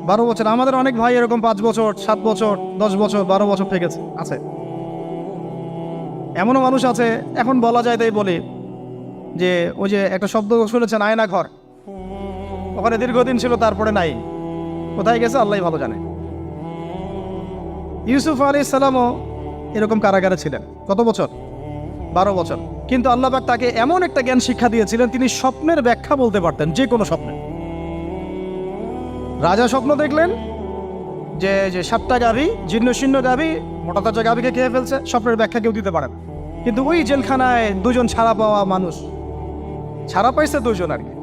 12 বছর। আমাদের অনেক ভাই এরকম 5 বছর, 7 বছর, 10 বছর, 12 বছর থেকেছে, আছে। এমনও মানুষ আছে, এখন বলা যায় তাই বলি, যে ওই যে একটা শব্দ শুনেছেন, আয়না ঘর, ওখানে দীর্ঘদিন ছিল, তারপরে নাই, কোথায় গেছে আল্লাহই ভালো জানে। ইউসুফ আলাইহিস সালামও এরকম কারাগারে ছিলেন। কত বছর? 12 বছর। কিন্তু আল্লাহ পাক তাকে এমন একটা জ্ঞান শিক্ষা দিয়েছিলেন, তিনি স্বপ্নের ব্যাখ্যা বলতে পারতেন, যে কোনো স্বপ্নের। রাজা স্বপ্ন দেখলেন যে 7টা গাভী, জীর্ণ শীর্ণ গাভী, মোটা তাজা গাভীকে খেয়ে ফেলছে, স্বপ্নের ব্যাখ্যা কেউ দিতে পারে না। কিন্তু ওই জেলখানায় 2জন ছাড়া পাওয়া মানুষ, ছাড়া পাইছে 2জন আর কি,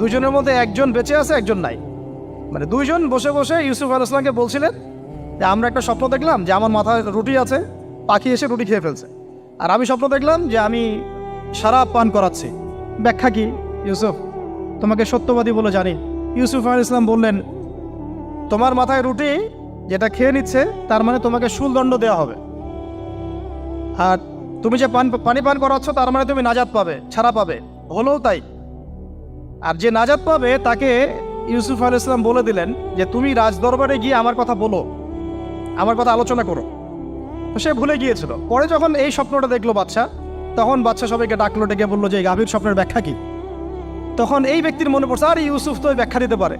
2জনের মধ্যে একজন বেঁচে আছে, একজন নাই। মানে 2জন বসে বসে ইউসুফ আলাইহিস সালামকে বলছিলেন যে আমরা একটা স্বপ্ন দেখলাম যে আমার মাথায় রুটি আছে, পাখি এসে রুটি খেয়ে ফেলছে। আর আমি স্বপ্ন দেখলাম যে আমি শরাব পান করাচ্ছি, ব্যাখ্যা কি ইউসুফ? তোমাকে সত্যবাদী বলে জানি। ইউসুফ আলাইহিস সালাম বললেন, তোমার মাথায় রুটি যেটা খেয়ে নিচ্ছে তার মানে তোমাকে শুলদণ্ড দেওয়া হবে, আর তুমি যে পানি পান করাচ্ছ তার মানে তুমি নাজাত পাবে, ছাড়া পাবে। হলেও তাই। আর যে নাজাত পাবে তাকে ইউসুফ আলাইহিস সালাম বলে দিলেন যে তুমি রাজদরবারে গিয়ে আমার কথা বলো, আমার কথা আলোচনা করো। তো সে ভুলে গিয়েছিল। পরে যখন এই স্বপ্নটা দেখলো বাদশা, তখন বাদশা সবাইকে ডাকলো, ডেকে বললো যে এই গাভীর স্বপ্নের ব্যাখ্যা কি? তখন এই ব্যক্তির মনে পড়ছে, আর ইউসুফ তো ব্যাখ্যা দিতে পারে।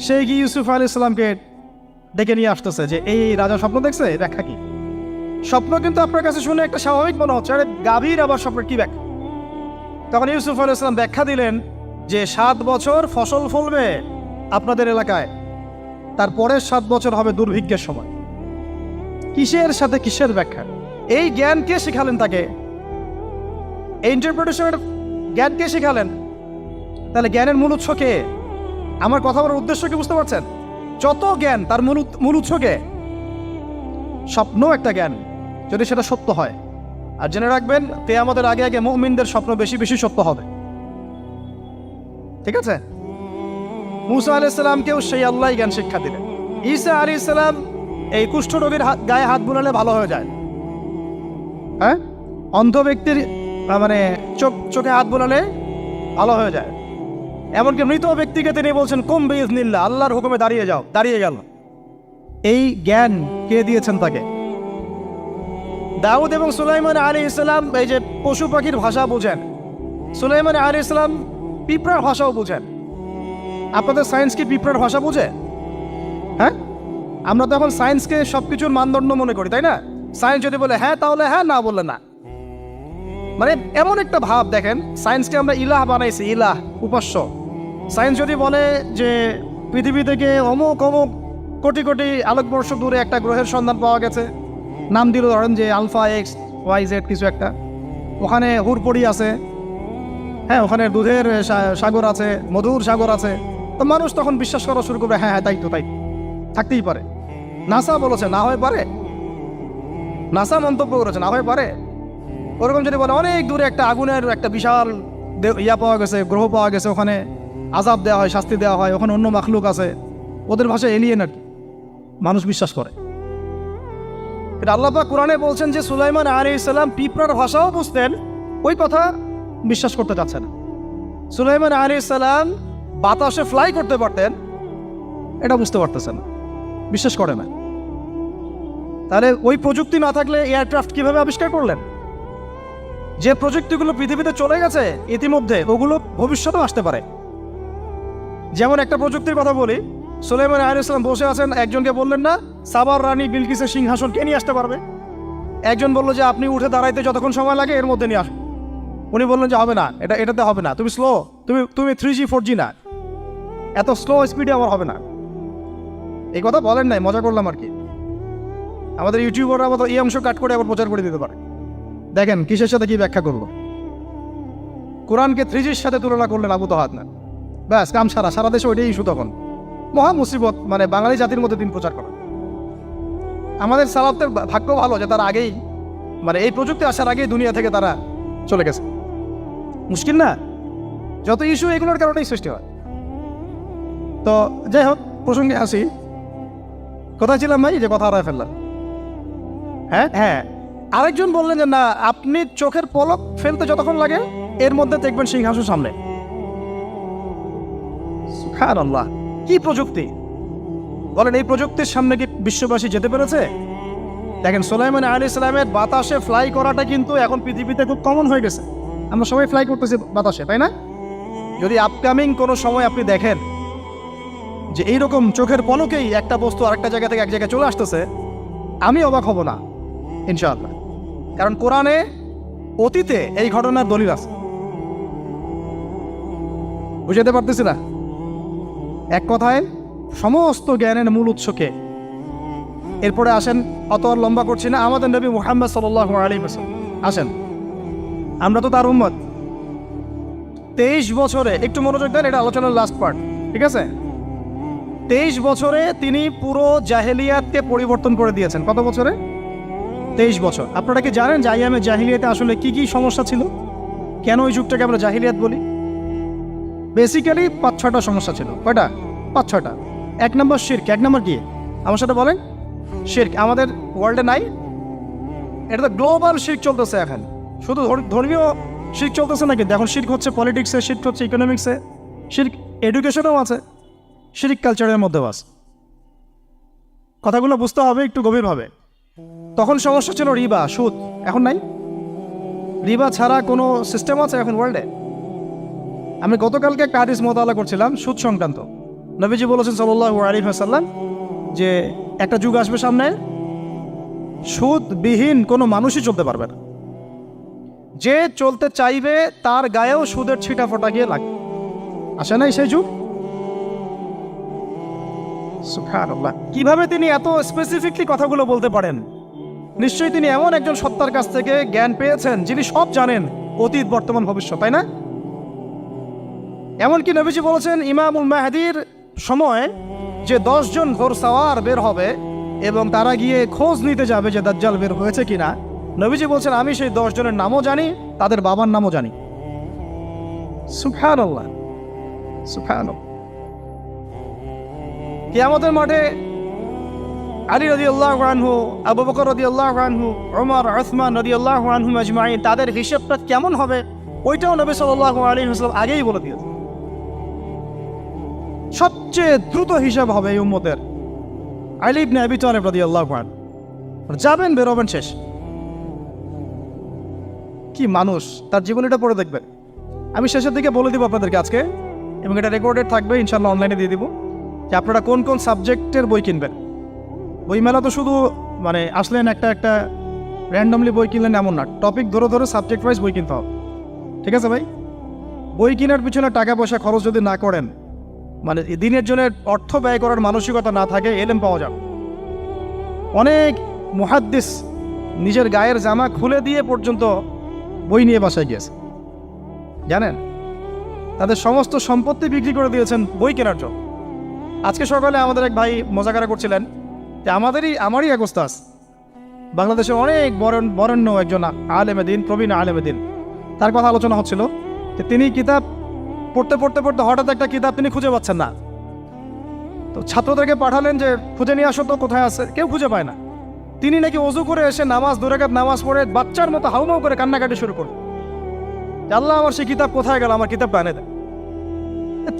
সে গিয়ে ইউসুফ আলাইহিস সালামকে ডেকে নিয়ে আসতেছে যে এই রাজা স্বপ্ন দেখছে, ব্যাখ্যা কি? স্বপ্ন কিন্তু আপনার কাছে শুনে একটা স্বাভাবিক মনে হচ্ছে, আরে গাভীর আবার স্বপ্নের কি ব্যাখ্যা? তখন ইউসুফ আলাইহিস সালাম ব্যাখ্যা দিলেন যে 7 বছর ফসল ফলবে আপনাদের এলাকায়, তারপরের 7 বছর হবে দুর্ভিক্ষের সময়। কিসের সাথে কিসের ব্যাখ্যা? এই জ্ঞান কে শিখালেন তাকে? এই ইন্টারপ্রিটেশনের জ্ঞান কে শিখালেন? তাহলে জ্ঞানের মূল উৎস কে? আমার কথা বলার উদ্দেশ্য কি বুঝতে পারছেন? যত জ্ঞান তার মূল উৎস কে? স্বপ্ন একটা জ্ঞান, যদি সেটা সত্য হয়। আর জেনে রাখবেন, কিয়ামতের আগে আগে মুমিনদের স্বপ্ন বেশি বেশি সত্য হবে। ঠিক আছে? মূসা আলাইহিস সালামকেও সেই আল্লাহই জ্ঞান শিক্ষা দিলেন। ঈসা আলাইহিস সালাম এই কুষ্ঠরোগীর গায়ে হাত বুলালে ভালো হয়ে যায়, হ্যাঁ? অন্ধ ব্যক্তির মানে চোখে হাত বোলালে ভালো হয়ে যায়। এমনকি মৃত ব্যক্তিকে তিনি বলছেন কুম বিইজনিল্লাহ, আল্লাহর হুকুমে দাঁড়িয়ে যাও, দাঁড়িয়ে গেল। এই জ্ঞান কে দিয়েছেন তাকে? দাউদ এবং সুলাইমান আলাইহিস সালাম এই যে পশু পাখির ভাষা বোঝেন, সুলাইমান আলাইহিস সালাম পিঁপড়ার ভাষাও বোঝেন। আপনাদের সায়েন্স কি পিঁপড়ার ভাষা বোঝে? হ্যাঁ, আমরা তো এখন সায়েন্সকে সব কিছুর মানদণ্ড মনে করি, তাই না? সায়েন্স যদি বলে হ্যাঁ তাহলে হ্যাঁ, না বললে না। মানে এমন একটা ভাব, দেখেন সায়েন্সকে আমরা ইলাহ বানাইছি, ইলাহ, উপাস্য। সায়েন্স যদি বলে যে পৃথিবী থেকে অমুক অমুক কোটি কোটি আলোকবর্ষ দূরে একটা গ্রহের সন্ধান পাওয়া গেছে, নাম দিল ধরেন যে আলফা এক্স ওয়াই জেড কিছু একটা, ওখানে হুড়পড়ি আছে, হ্যাঁ ওখানে দুধের সাগর আছে, মধুর সাগর আছে, তো মানুষ তখন বিশ্বাস করা শুরু করবে হ্যাঁ হ্যাঁ তাই তো, তাই থাকতেই পারে। নাসা বলেছে না হয়ে পারে, নাসা মন্তব্য করেছে না হয়ে পারে। ওরকম যদি বলে অনেক দূরে একটা আগুনের একটা বিশাল ইয়া পাওয়া গেছে, গ্রহ পাওয়া গেছে, ওখানে আযাব দেওয়া হয়, শাস্তি দেওয়া হয়, ওখানে অন্য মাখলুক আছে, ওদের ভাষায় এলিয়েন আর কি, মানুষ বিশ্বাস করে। এটা আল্লাহ পাক কোরআনে বলছেন যে সুলাইমান আলাইহিস সালাম পিঁপড়ার ভাষাও বুঝতেন, ওই কথা বিশ্বাস করতে চাচ্ছে না। সুলাইমান আলাইহিস সালাম বাতাসে ফ্লাই করতে পারতেন, এটা বুঝতে পারতেছে না, বিশ্বাস করে না। তাহলে ওই প্রযুক্তি না থাকলে এয়ারক্রাফট কিভাবে আবিষ্কার করলেন? যে প্রযুক্তিগুলো পৃথিবীতে চলে গেছে ইতিমধ্যে, ওগুলো ভবিষ্যতেও আসতে পারে। যেমন একটা প্রযুক্তির কথা বলি, সুলাইমান আলাইহিস সালাম বসে আছেন, একজনকে বললেন না সাবার রানী বিলকিসের সিংহাসন কে নিয়ে আসতে পারবে? একজন বললো যে আপনি উঠে দাঁড়াইতে যতক্ষণ সময় লাগে এর মধ্যে নিয়ে আসুন। উনি বললেন যে হবে না, এটাতে হবে না, তুমি স্লো, তুমি 3G 4G না, এত স্লো স্পিডে আমার হবে না। এই কথা বলেন নাই, মজা করলাম আর কি। আমাদের ইউটিউবাররা আবার এই অংশ কাট করে আবার প্রচার করে দিতে পারে। দেখেন কিসের সাথে কি ব্যাখ্যা করলো। কোরআনকে 3Gর সাথে তুলনা করলেন আবু তহাদ না, ব্যাস কাম সারা দেশে ওইটাই ইস্যু। তখন মহা মুসিবত, মানে বাঙালি জাতির মধ্যে দিন প্রচার করা। আমাদের সালাফদের ভাগ্য ভালো যে তারা আগেই, মানে এই প্রযুক্তি আসার আগেই দুনিয়া থেকে তারা চলে গেছে। মুশকিল না, যত ইস্যু এগুলোর কারণেই সৃষ্টি হয়। তো যাই হোক, প্রসঙ্গে আসি, কোথায় ছিলাম ভাই, যে কথা হারায় ফেললাম। হ্যাঁ, আরেকজন বললেন যে না, আপনি চোখের পলক ফেলতে যতক্ষণ লাগে এর মধ্যে দেখবেন সিংহাসন সামনে। সুবহানাল্লাহ, কি প্রযুক্তি বলেন! এই প্রযুক্তির সামনে কি বিশ্ববাসী যেতে পেরেছে? দেখেন সুলাইমান আলাইহিস সালামের বাতাসে ফ্লাই করাটা কিন্তু এখন পৃথিবীতে খুব কমন হয়ে গেছে। আমরা সবাই ফ্লাই করতেছি বাতাসে, তাই না? যদি আপকামিং কোনো সময় আপনি দেখেন যে এইরকম চোখের পলকেই একটা বস্তু আরেকটা জায়গা থেকে এক জায়গায় চলে আসতেছে, আমি অবাক হব না ইনশাআল্লাহ। কারণ কোরআনে অতীতে এই ঘটনার দলিল আছে। বুঝাতে পারতেছি না? এক কথায় সমস্ত জ্ঞানের মূল উৎসকে। এরপরে আসেন, অত আর লম্বা করছি না, আমাদের নবী মুহাম্মদ সাল্লাল্লাহু আলাইহি ওয়াসাল্লাম আসেন, আমরা তো তার উম্মত। 23 বছরে, একটু মনোযোগ দেন, এটা আলোচনার লাস্ট পার্ট, ঠিক আছে? 23 বছরে তিনি পুরো জাহেলিয়াতকে পরিবর্তন করে দিয়েছেন। কত বছরে? 23 বছর। আপনারা কি জানেন যে আইয়ামে জাহিলিয়াতে আসলে কি কি সমস্যা ছিল? কেন ওই যুগটাকে আমরা জাহিলিয়াত বলি? বেসিক্যালি 5-6টা সমস্যা ছিল। কয়টা? 5-6টা। 1 নম্বর শিরক। 1 নম্বর কি? আমার সাথে বলেন। শিরক আমাদের ওয়ার্ল্ডে নাই, এটা তো গ্লোবাল শিরক চলতেছে এখন। শুধু ধর্মীয় শিরক চলতেছে না, কিন্তু এখন শিরক হচ্ছে পলিটিক্সে, শিরক হচ্ছে ইকোনমিক্সে, শিরক এডুকেশনেও আছে, শিরক কালচারের মধ্যেও আছে। কথাগুলো বুঝতে হবে একটু গভীরভাবে। তখন সমস্যা ছিল রিবা, সুদ। এখন নাই। রিবা ছাড়া কোনো সিস্টেম আছে এখন ওয়ার্ল্ডে? আমি গতকালকে একটা হাদিস মোতালা করছিলাম সুদ সংক্রান্ত। নবীজি বলেছেন সাল্লাল্লাহু আলাইহি ওয়াসাল্লাম যে একটা যুগ আসবে সামনে, সুদবিহীন কোনো মানুষই চলতে পারবে না। যে চলতে চাইবে তার গায়েও সুদের ছিটা ফোটা গিয়ে লাগবে। আসে নাই সেই যুগ? সুবহানাল্লাহ, কিভাবে তিনি এত স্পেসিফিকলি কথাগুলো বলতে পারেন? নিশ্চয়ই তিনি এমন একজন সত্তার কাছ থেকে জ্ঞান পেয়েছেন যিনি সব জানেন, অতীত বর্তমান ভবিষ্যৎ, তাই না? এমনকি নবীজি বলেছেন ইমামুল মাহদির সময় যে 10 জন ঘোড়সাওয়ার বের হবে এবং তারা গিয়ে খোঁজ নিতে যাবে যে দাজ্জাল বের হয়েছে কিনা, নবীজি বলছেন আমি সেই 10 জনের নামও জানি, তাদের বাবার নামও জানি। সুবহানাল্লাহ, সুবহানাল্লাহ। কিয়ামতের মাঠে আলী রাদিয়াল্লাহু আনহু, আবু বকর রাদিয়াল্লাহু আনহু, ওমর, উসমান রাদিয়াল্লাহু আনহুম আজমাইন, তাদের হিসাবটা কেমন হবে ওইটাও নবী সাল্লাল্লাহু আলাইহি ওয়াসাল্লাম আগেই বলে দিয়েছে। সবচেয়ে দ্রুত হিসাব হবে এই উম্মতের আলী ইবনে আবি তালিব রাদিয়াল্লাহু আনহু। যাবেন, বেরোবেন, শেষ। কি মানুষ, তার জীবনীটা পড়ে দেখবেন। আমি শেষের দিকে বলে দিব আপনাদেরকে আজকে, এবং এটা রেকর্ডেড থাকবে, ইনশাল্লাহ অনলাইনে দিয়ে দিব, যে আপনারা কোন কোন সাবজেক্টের বই কিনবেন। বইমেলা তো শুধু মানে আসলেন একটা র্যান্ডমলি বই কিনলেন এমন না, টপিক ধরে ধরে সাবজেক্ট ওয়াইজ বই কিনতে হবে। ঠিক আছে ভাই? বই কেনার পিছনে টাকা পয়সা খরচ যদি না করেন, মানে দিনের জন্য অর্থ ব্যয় করার মানসিকতা না থাকে, এলেম পাওয়া যাবে। অনেক মুহাদ্দিস নিজের গায়ের জামা খুলে দিয়ে পর্যন্ত বই নিয়ে বাসায় গিয়েছে, জানেন? তাদের সমস্ত সম্পত্তি বিক্রি করে দিয়েছেন বই কেনার জন্য। আজকে সকালে আমাদের এক ভাই মজাকারা করছিলেন যে আমারই এক ওস্তাদ, বাংলাদেশের অনেক বরেণ্য একজন আলেমে দিন, প্রবীণ আলেমে দিন, তার কথা আলোচনা হচ্ছিল যে তিনি কিতাব পড়তে পড়তে পড়তে হঠাৎ একটা কিতাব তিনি খুঁজে পাচ্ছেন না। তো ছাত্রদেরকে পাঠালেন যে খুঁজে নিয়ে আসো তো, কোথায় আছে, কেউ খুঁজে পায় না। তিনি নাকি ওযু করে এসে নামাজ, 2 রাকাত নামাজ পড়ে বাচ্চার মতো হাউমাউ করে কান্নাকাটি শুরু করলেন, আল্লাহ আমার সেই কিতাব কোথায় গেল, আমার কিতাবটা এনে দেন।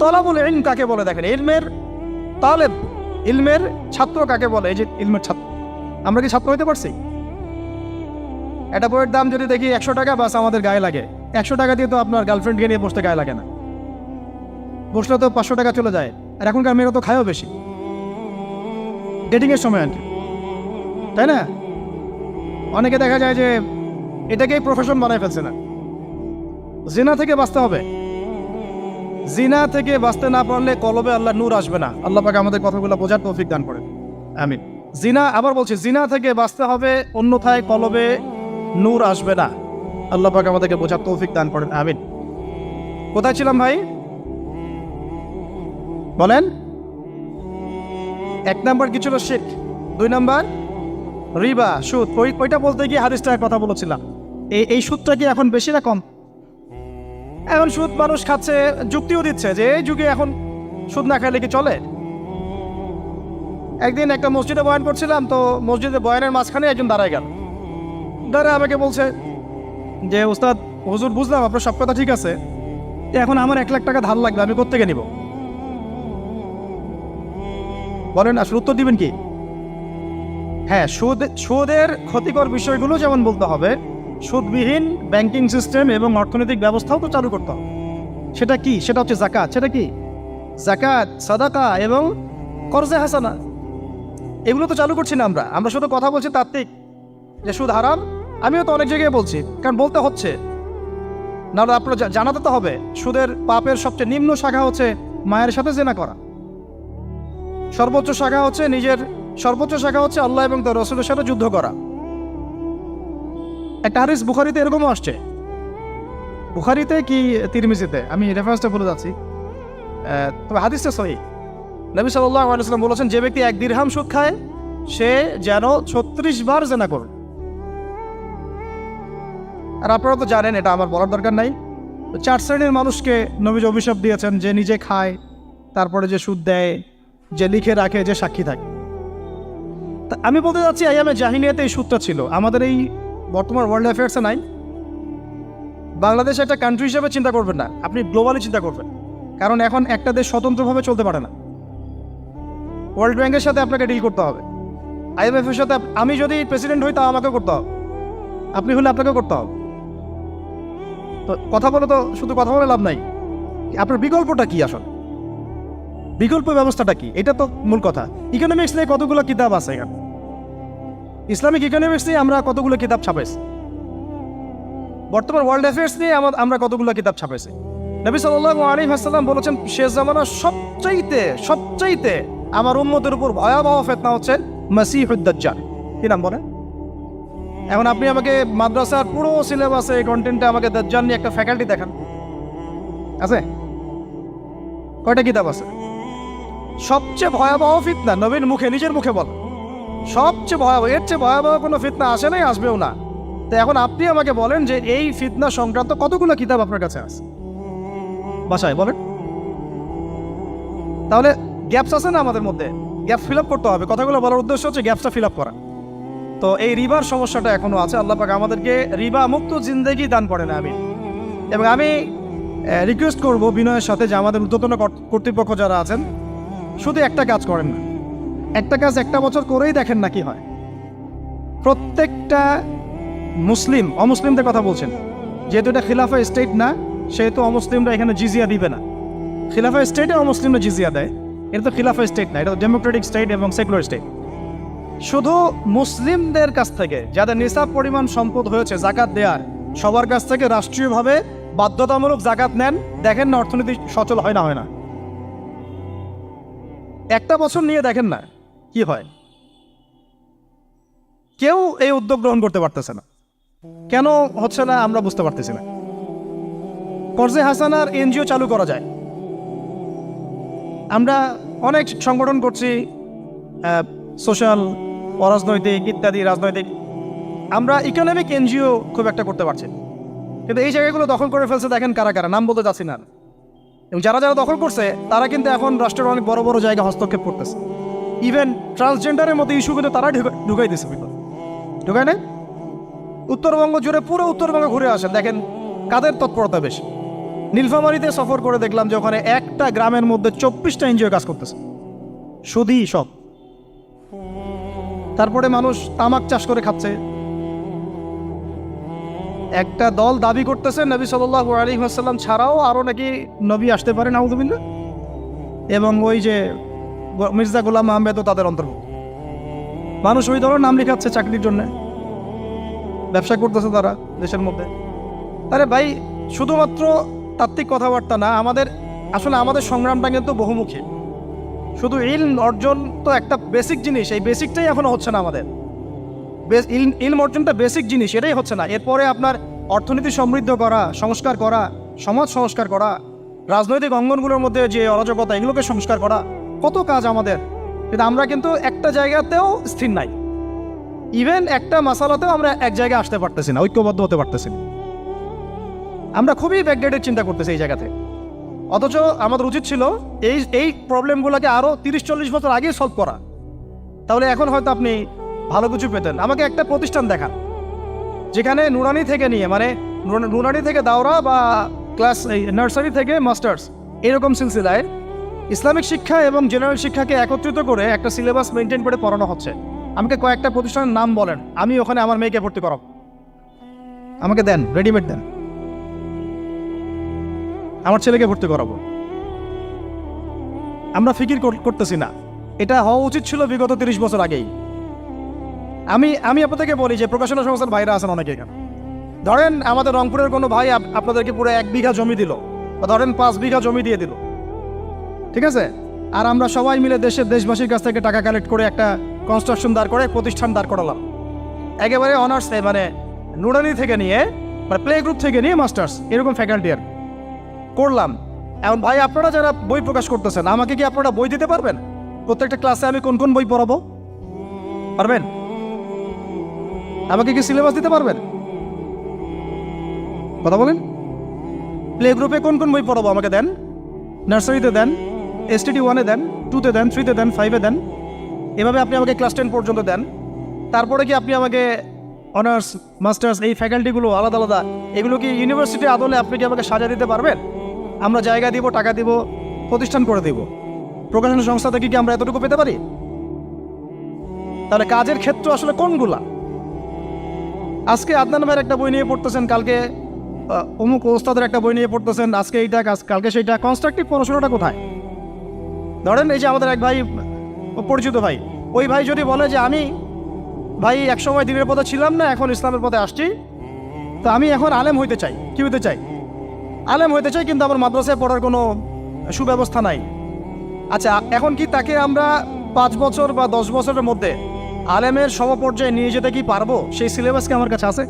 তলাবুল ইলম কাকে বলে দেখেন, ইলমের তালেব, ইলমের ছাত্র কাকে বলে? এই যে ইলমের ছাত্র, আমরা কি ছাত্র হইতে পারছি? একটা বইয়ের দাম যদি দেখি 100 টাকা, বাস আমাদের গায়ে লাগে। 100 টাকা দিয়ে তো আপনার গার্লফ্রেন্ডকে নিয়ে বসতে গায়ে লাগে না, বসলে তো 500 টাকা চলে যায়। আর এখনকার মেয়েরা তো খায়ও বেশি ডেটিংয়ের সময়, আনকি, তাই না? অনেকে দেখা যায় যে এটাকেই প্রফেশন বানায় ফেলছে না। জিনা থেকে বাঁচতে হবে। জিনা থেকে বাঁচতে না পারলে কলবে আল্লাহ নূর আসবে না। আল্লাহ পাক আমাদের কথাগুলো বোঝার তৌফিক দান করেন, আমিন। জিনা, আবার বলছি, জিনা থেকে বাঁচতে হবে, অন্যথায় কলবে নূর আসবে না। আল্লাহ পাক আমাদেরকে বোঝার তৌফিক দান করেন, আমিন। কোথায় ছিলাম ভাই? বলেন। 1 নাম্বার কি ছিল? শিরক। 2 নাম্বার রিবা, সুদ। ওইটা বলতে গিয়ে হাদিসটার কথা বলেছিলাম। এই সুদটা কি এখন বেশি না কম? এখন সুদ মানুষ খাচ্ছে, যুক্তিও দিচ্ছে যে এই যুগে এখন সুদ না খাইলে কি চলে। একদিন একটা মসজিদে বয়ান করছিলাম, তো মসজিদে বয়ানের মাঝখানে একজন দাঁড়ায় গেল, দাঁড়ায় আমাকে বলছে যে উস্তাদ, হুজুর বুঝলাম আপনার সব কথা ঠিক আছে, এখন আমার 1 লাখ টাকা ধার লাগবে, আমি কোত্থেকে নিব? বলেন, আসলে উত্তর দিবেন কি? হ্যাঁ, সুদের ক্ষতিকর বিষয়গুলো যেমন বলতে হবে, সুদবিহীন ব্যাংকিং সিস্টেম এবং অর্থনৈতিক ব্যবস্থাও তো চালু করতে হবে। সেটা কি? সেটা হচ্ছে যাকাত। সেটা কি? যাকাত, সাদাকা এবং কর্জে হাসানা, এগুলো তো চালু করছি না আমরা শুধু কথা বলছি তাত্ত্বিক যে সুদ হারাম। আমিও তো অনেক জায়গায় বলছি, কারণ বলতে হচ্ছে, না আপনারা জানাতে তো হবে। সুদের পাপের সবচেয়ে নিম্ন শাখা হচ্ছে মায়ের সাথে জেনা করা, সর্বোচ্চ শাখা হচ্ছে আল্লাহ এবং তার রাসূলের সাথে যুদ্ধ করা। একটা হাদিস বুখারীতে এরকমও আসছে, বুখারীতে কি তিরমিজিতে, আমি রেফারেন্সটা বলে যাচ্ছি, তবে হাদিসটা সহিহ। নবী সাল্লাল্লাহু আলাইহি ওয়াসাল্লাম বলেছেন, যে ব্যক্তি 1 দিরহাম সুদ খায় সে যেন 36 বার জেনা করে। আর আপনারা তো জানেন, এটা আমার বলার দরকার নাই, 4 শ্রেণীর মানুষকে নবীজি অভিশাপ দিয়েছেন, যে নিজে খায়, তারপরে যে সুদ দেয়, যে লিখে রাখে, যে সাক্ষী থাকে। আমি বলতে যাচ্ছি, আইয়ামে জাহিলিয়াতে এই সুদটা ছিল, আমাদের এই বর্তমান ওয়ার্ল্ড অ্যাফেয়ার্সে নাই। বাংলাদেশ একটা কান্ট্রি হিসেবে চিন্তা করবেন না, আপনি গ্লোবালি চিন্তা করবেন, কারণ এখন একটা দেশ স্বতন্ত্রভাবে চলতে পারে না। ওয়ার্ল্ড ব্যাংকের সাথে আপনাকে ডিল করতে হবে, IMF এর সাথে। আমি যদি প্রেসিডেন্ট হই, তা আমাকে করতে হবে, আপনি হলে আপনাকে করতে হবে। তো কথা বলে তো শুধু কথা বলে লাভ নাই, আপনার বিকল্পটা কি? আসলে বিকল্প ব্যবস্থাটা কি? এটা তো মূল কথা। ইকোনমিক্স নিয়ে কতগুলো কিতাব আছে এখানে, ইসলামিক ইকোনমিক্স নিয়ে আমরা কতগুলো কিতাব ছাপাইছি, বর্তমান ওয়ার্ল্ড অ্যাফেয়ার্স নিয়ে আমরা কতগুলো কিতাব ছাপাইছি। নবী সাল্লাল্লাহু আলাইহি ওয়াসাল্লাম বলেছেন, শেষ জামানার সবচাইতে আমার উম্মতের উপর ভয়াবহ ফিতনা হচ্ছে মাসিহুদ দাজ্জাল। কি নাম বলেন? এখন আপনি আমাকে মাদ্রাসার পুরো সিলেবাসে কন্টেন্টে আমাকে দাজ্জাল নিয়ে একটা ফ্যাকাল্টি দেখান, আছে? কয়টা কিতাব আছে? সবচেয়ে ভয়াবহ ফিতনা নবীর মুখে, নিজের মুখে বল, সবচেয়ে ভয়াবহ, এর চেয়ে ভয়াবহ কোনো ফিতনা আসে নাই, আসবেও না। তো এখন আপনি আমাকে বলেন যে এই ফিতনা সংক্রান্ত কতগুলো কিতাব আপনার কাছে আছে বাসায়, বলেন। তাহলে গ্যাপস আছে না আমাদের মধ্যে? গ্যাপ ফিল আপ করতে হবে। কথাগুলো বলার উদ্দেশ্য হচ্ছে গ্যাপটা ফিল আপ করা। তো এই রিবার সমস্যাটা এখনও আছে। আল্লাহ পাক আমাদেরকে রিবা মুক্ত জিন্দেগি দান করে না। এবং আমি রিকোয়েস্ট করব বিনয়ের সাথে যে আমাদের ঊর্ধ্বতন কর্তৃপক্ষ যারা আছেন, শুধু একটা কাজ করেন না, একটা কাজ একটা বছর করেই দেখেন না কি হয়। প্রত্যেকটা মুসলিম, অমুসলিমদের কথা বলছেন, যেহেতু এটা খিলাফা স্টেট না, সেহেতু অমুসলিমরা এখানে জিজিয়া দিবে না। খিলাফা স্টেটে অমুসলিমরা জিজিয়া দেয়, এটা তো খিলাফা স্টেট না, এটা তো ডেমোক্রেটিক স্টেট এবং সেকুলার স্টেট। শুধু মুসলিমদের কাছ থেকে যাদের নিসাব পরিমাণ সম্পদ হয়েছে জাকাত দেওয়ার, সবার কাছ থেকে রাষ্ট্রীয়ভাবে বাধ্যতামূলক জাকাত নেন, দেখেন না অর্থনীতি সচল হয় না, হয় না। একটা বছর নিয়ে দেখেন না কি হয়। কেউ এই উদ্যোগ গ্রহণ করতে পারতেছে না। কেন হচ্ছে না আমরা বুঝতে পারতেছি না। কর্জে হাসানার এনজিও চালু করা যায়। আমরা অনেক সংগঠন করছি, সোশ্যাল, অরাজনৈতিক ইত্যাদি রাজনৈতিক। আমরা ইকোনমিক এনজিও খুব একটা করতে পারছি, কিন্তু এই জায়গাগুলো দখল করে ফেলছে। দেখেন কারা কারা, নাম বলতে যাচ্ছি না। এবং যারা যারা দখল করছে তারা কিন্তু এখন রাষ্ট্রের অনেক বড় বড় জায়গা হস্তক্ষেপ করতেছে। ইভেন ট্রান্সজেন্ডারের মতো ইস্যু কিন্তু তারা ঢুকাই দিচ্ছে, ঢুকায় না। উত্তরবঙ্গ জুড়ে, পুরো উত্তরবঙ্গ ঘুরে আসেন, দেখেন কাদের তৎপরতা বেশি। নীলফামারীতে সফর করে দেখলাম যে ওখানে একটা গ্রামের মধ্যে 24টা এনজিও কাজ করতেছে, শুধুই সব। তারপরে মানুষ তামাক চাষ করে খাচ্ছে। একটা দল দাবি করতেছে নবী সাল্লাল্লাহু আলাইহি ওয়াসাল্লাম ছাড়াও আরও নাকি নবী আসতে পারে, নাউযুবিল্লাহ। এবং ওই যে মির্জা গোলাম আহমেদও তাদের অন্তর্ভুক্ত। মানুষ ওই দলের নাম লেখাচ্ছে চাকরির জন্য, ব্যবসা করতেছে তারা দেশের মধ্যে। আরে ভাই, শুধুমাত্র তাত্ত্বিক কথাবার্তা না, আসলে আমাদের সংগ্রামটা কিন্তু বহুমুখী। শুধু ইলম অর্জন তো একটা বেসিক জিনিস, এই বেসিকটাই এখনো হচ্ছে না আমাদের। ইলম অর্জনটা বেসিক জিনিস, এটাই হচ্ছে না। এরপরে আপনার অর্থনীতি সমৃদ্ধ করা, সংস্কার করা, সমাজ সংস্কার করা, রাজনৈতিক অঙ্গনগুলোর মধ্যে যে অরাজকতা, এগুলোকে সংস্কার করা, কত কাজ আমাদের। কিন্তু আমরা কিন্তু একটা জায়গাতেও স্থির নাই। ইভেন একটা মাসালাতেও আমরা এক জায়গায় আসতে পারতেছি না, ঐক্যবদ্ধ হতে পারতেছি না। আমরা খুবই ব্যাকডেটেড চিন্তা করতেছি এই জায়গাতে। অথচ আমাদের উচিত ছিল এই প্রবলেমগুলোকে আরও 30-40 বছর আগেই সলভ করা। তাহলে এখন হয়তো আপনি ভালো কিছু পেতেন। আমাকে একটা প্রতিষ্ঠান দেখান যেখানে নুরানি থেকে নিয়ে, মানে নুরানি থেকে দাওরা বা ক্লাস নার্সারি থেকে মাস্টার্স, এরকম সিলসিলায় ইসলামিক শিক্ষা এবং জেনারেল শিক্ষাকে একত্রিত করে একটা সিলেবাস মেনটেন করে পড়ানো হচ্ছে। আমাকে কয়েকটা প্রতিষ্ঠানের নাম বলেন, আমি ওখানে আমার মেয়েকে ভর্তি করাবো। আমাকে দেন, রেডিমেড দেন, আমার ছেলেকে ভর্তি করাবো। আমরা ফিকির করতেছি না। এটা হওয়া উচিত ছিল বিগত 30 বছর আগেই। আমি আপনাদেরকে বলি যে প্রকাশনা সংস্থার ভাইরা আছেন অনেকে এখানে। ধরেন আমাদের রংপুরের কোনো ভাই আপনাদেরকে পুরো 1 বিঘা জমি দিল, বা ধরেন 5 বিঘা জমি দিয়ে দিল, ঠিক আছে? আর আমরা সবাই মিলে দেশবাসীর কাছ থেকে টাকা কালেক্ট করে একটা কনস্ট্রাকশন দাঁড় করে, প্রতিষ্ঠান দাঁড় করালাম। একেবারে অনার্স, মানে নুরানি থেকে নিয়ে, মানে প্লে গ্রুপ থেকে নিয়ে মাস্টার্স, এরকম ফ্যাকাল্টি আর করলাম। এখন ভাই আপনারা যারা বই প্রকাশ করতেছেন, আমাকে কি আপনারা বই দিতে পারবেন? প্রত্যেকটা ক্লাসে আমি কোন কোন বই পড়াবো পারবেন? আমাকে কি সিলেবাস দিতে পারবেন? কথা বলেন। প্লে গ্রুপে কোন কোন বই পড়াবো আমাকে দেন। নার্সারিতে দেন, STD 1-এ দেন, 2-তে দেন, 3-তে দেন, 5-এ দেন। এভাবে আপনি আমাকে ক্লাস 10 পর্যন্ত দেন। তারপরে কি আপনি আমাকে অনার্স, মাস্টার্স, এই ফ্যাকাল্টিগুলো আলাদা আলাদা, এগুলো কি ইউনিভার্সিটি আদলে আপনি কি আমাকে সাজা দিতে পারবেন? আমরা জায়গা দিব, টাকা দিব, প্রতিষ্ঠান করে দিব। প্রকাশনা সংস্থা থেকে কি আমরা এতটুকু পেতে পারি? তাহলে কাজের ক্ষেত্র আসলে কোনগুলা? আজকে আদনান ভাইয়ের একটা বই নিয়ে পড়তেছেন, কালকে অমুক ওস্তাদের একটা বই নিয়ে পড়তেছেন, আজকে এইটা, কালকে সেইটা। কনস্ট্রাকটিভ পড়াশোনাটা কোথায়? ধরেন এই যে আমাদের এক ভাই, পরিচিত ভাই, ওই ভাই যদি বলে যে আমি ভাই একসময় দিনের পথে ছিলাম না, এখন ইসলামের পথে আসছি, তো আমি এখন আলেম হইতে চাই। কি হইতে চাই? আলেম হইতে চাই, কিন্তু আমার মাদ্রাসায় পড়ার কোনো সুব্যবস্থা নাই। আচ্ছা, এখন কি তাকে আমরা 5 বছর বা 10 বছরের মধ্যে আলেমের সমপর্যায়ে নিয়ে যেতে কি পারবো? সেই সিলেবাস কি আমার কাছে আছে?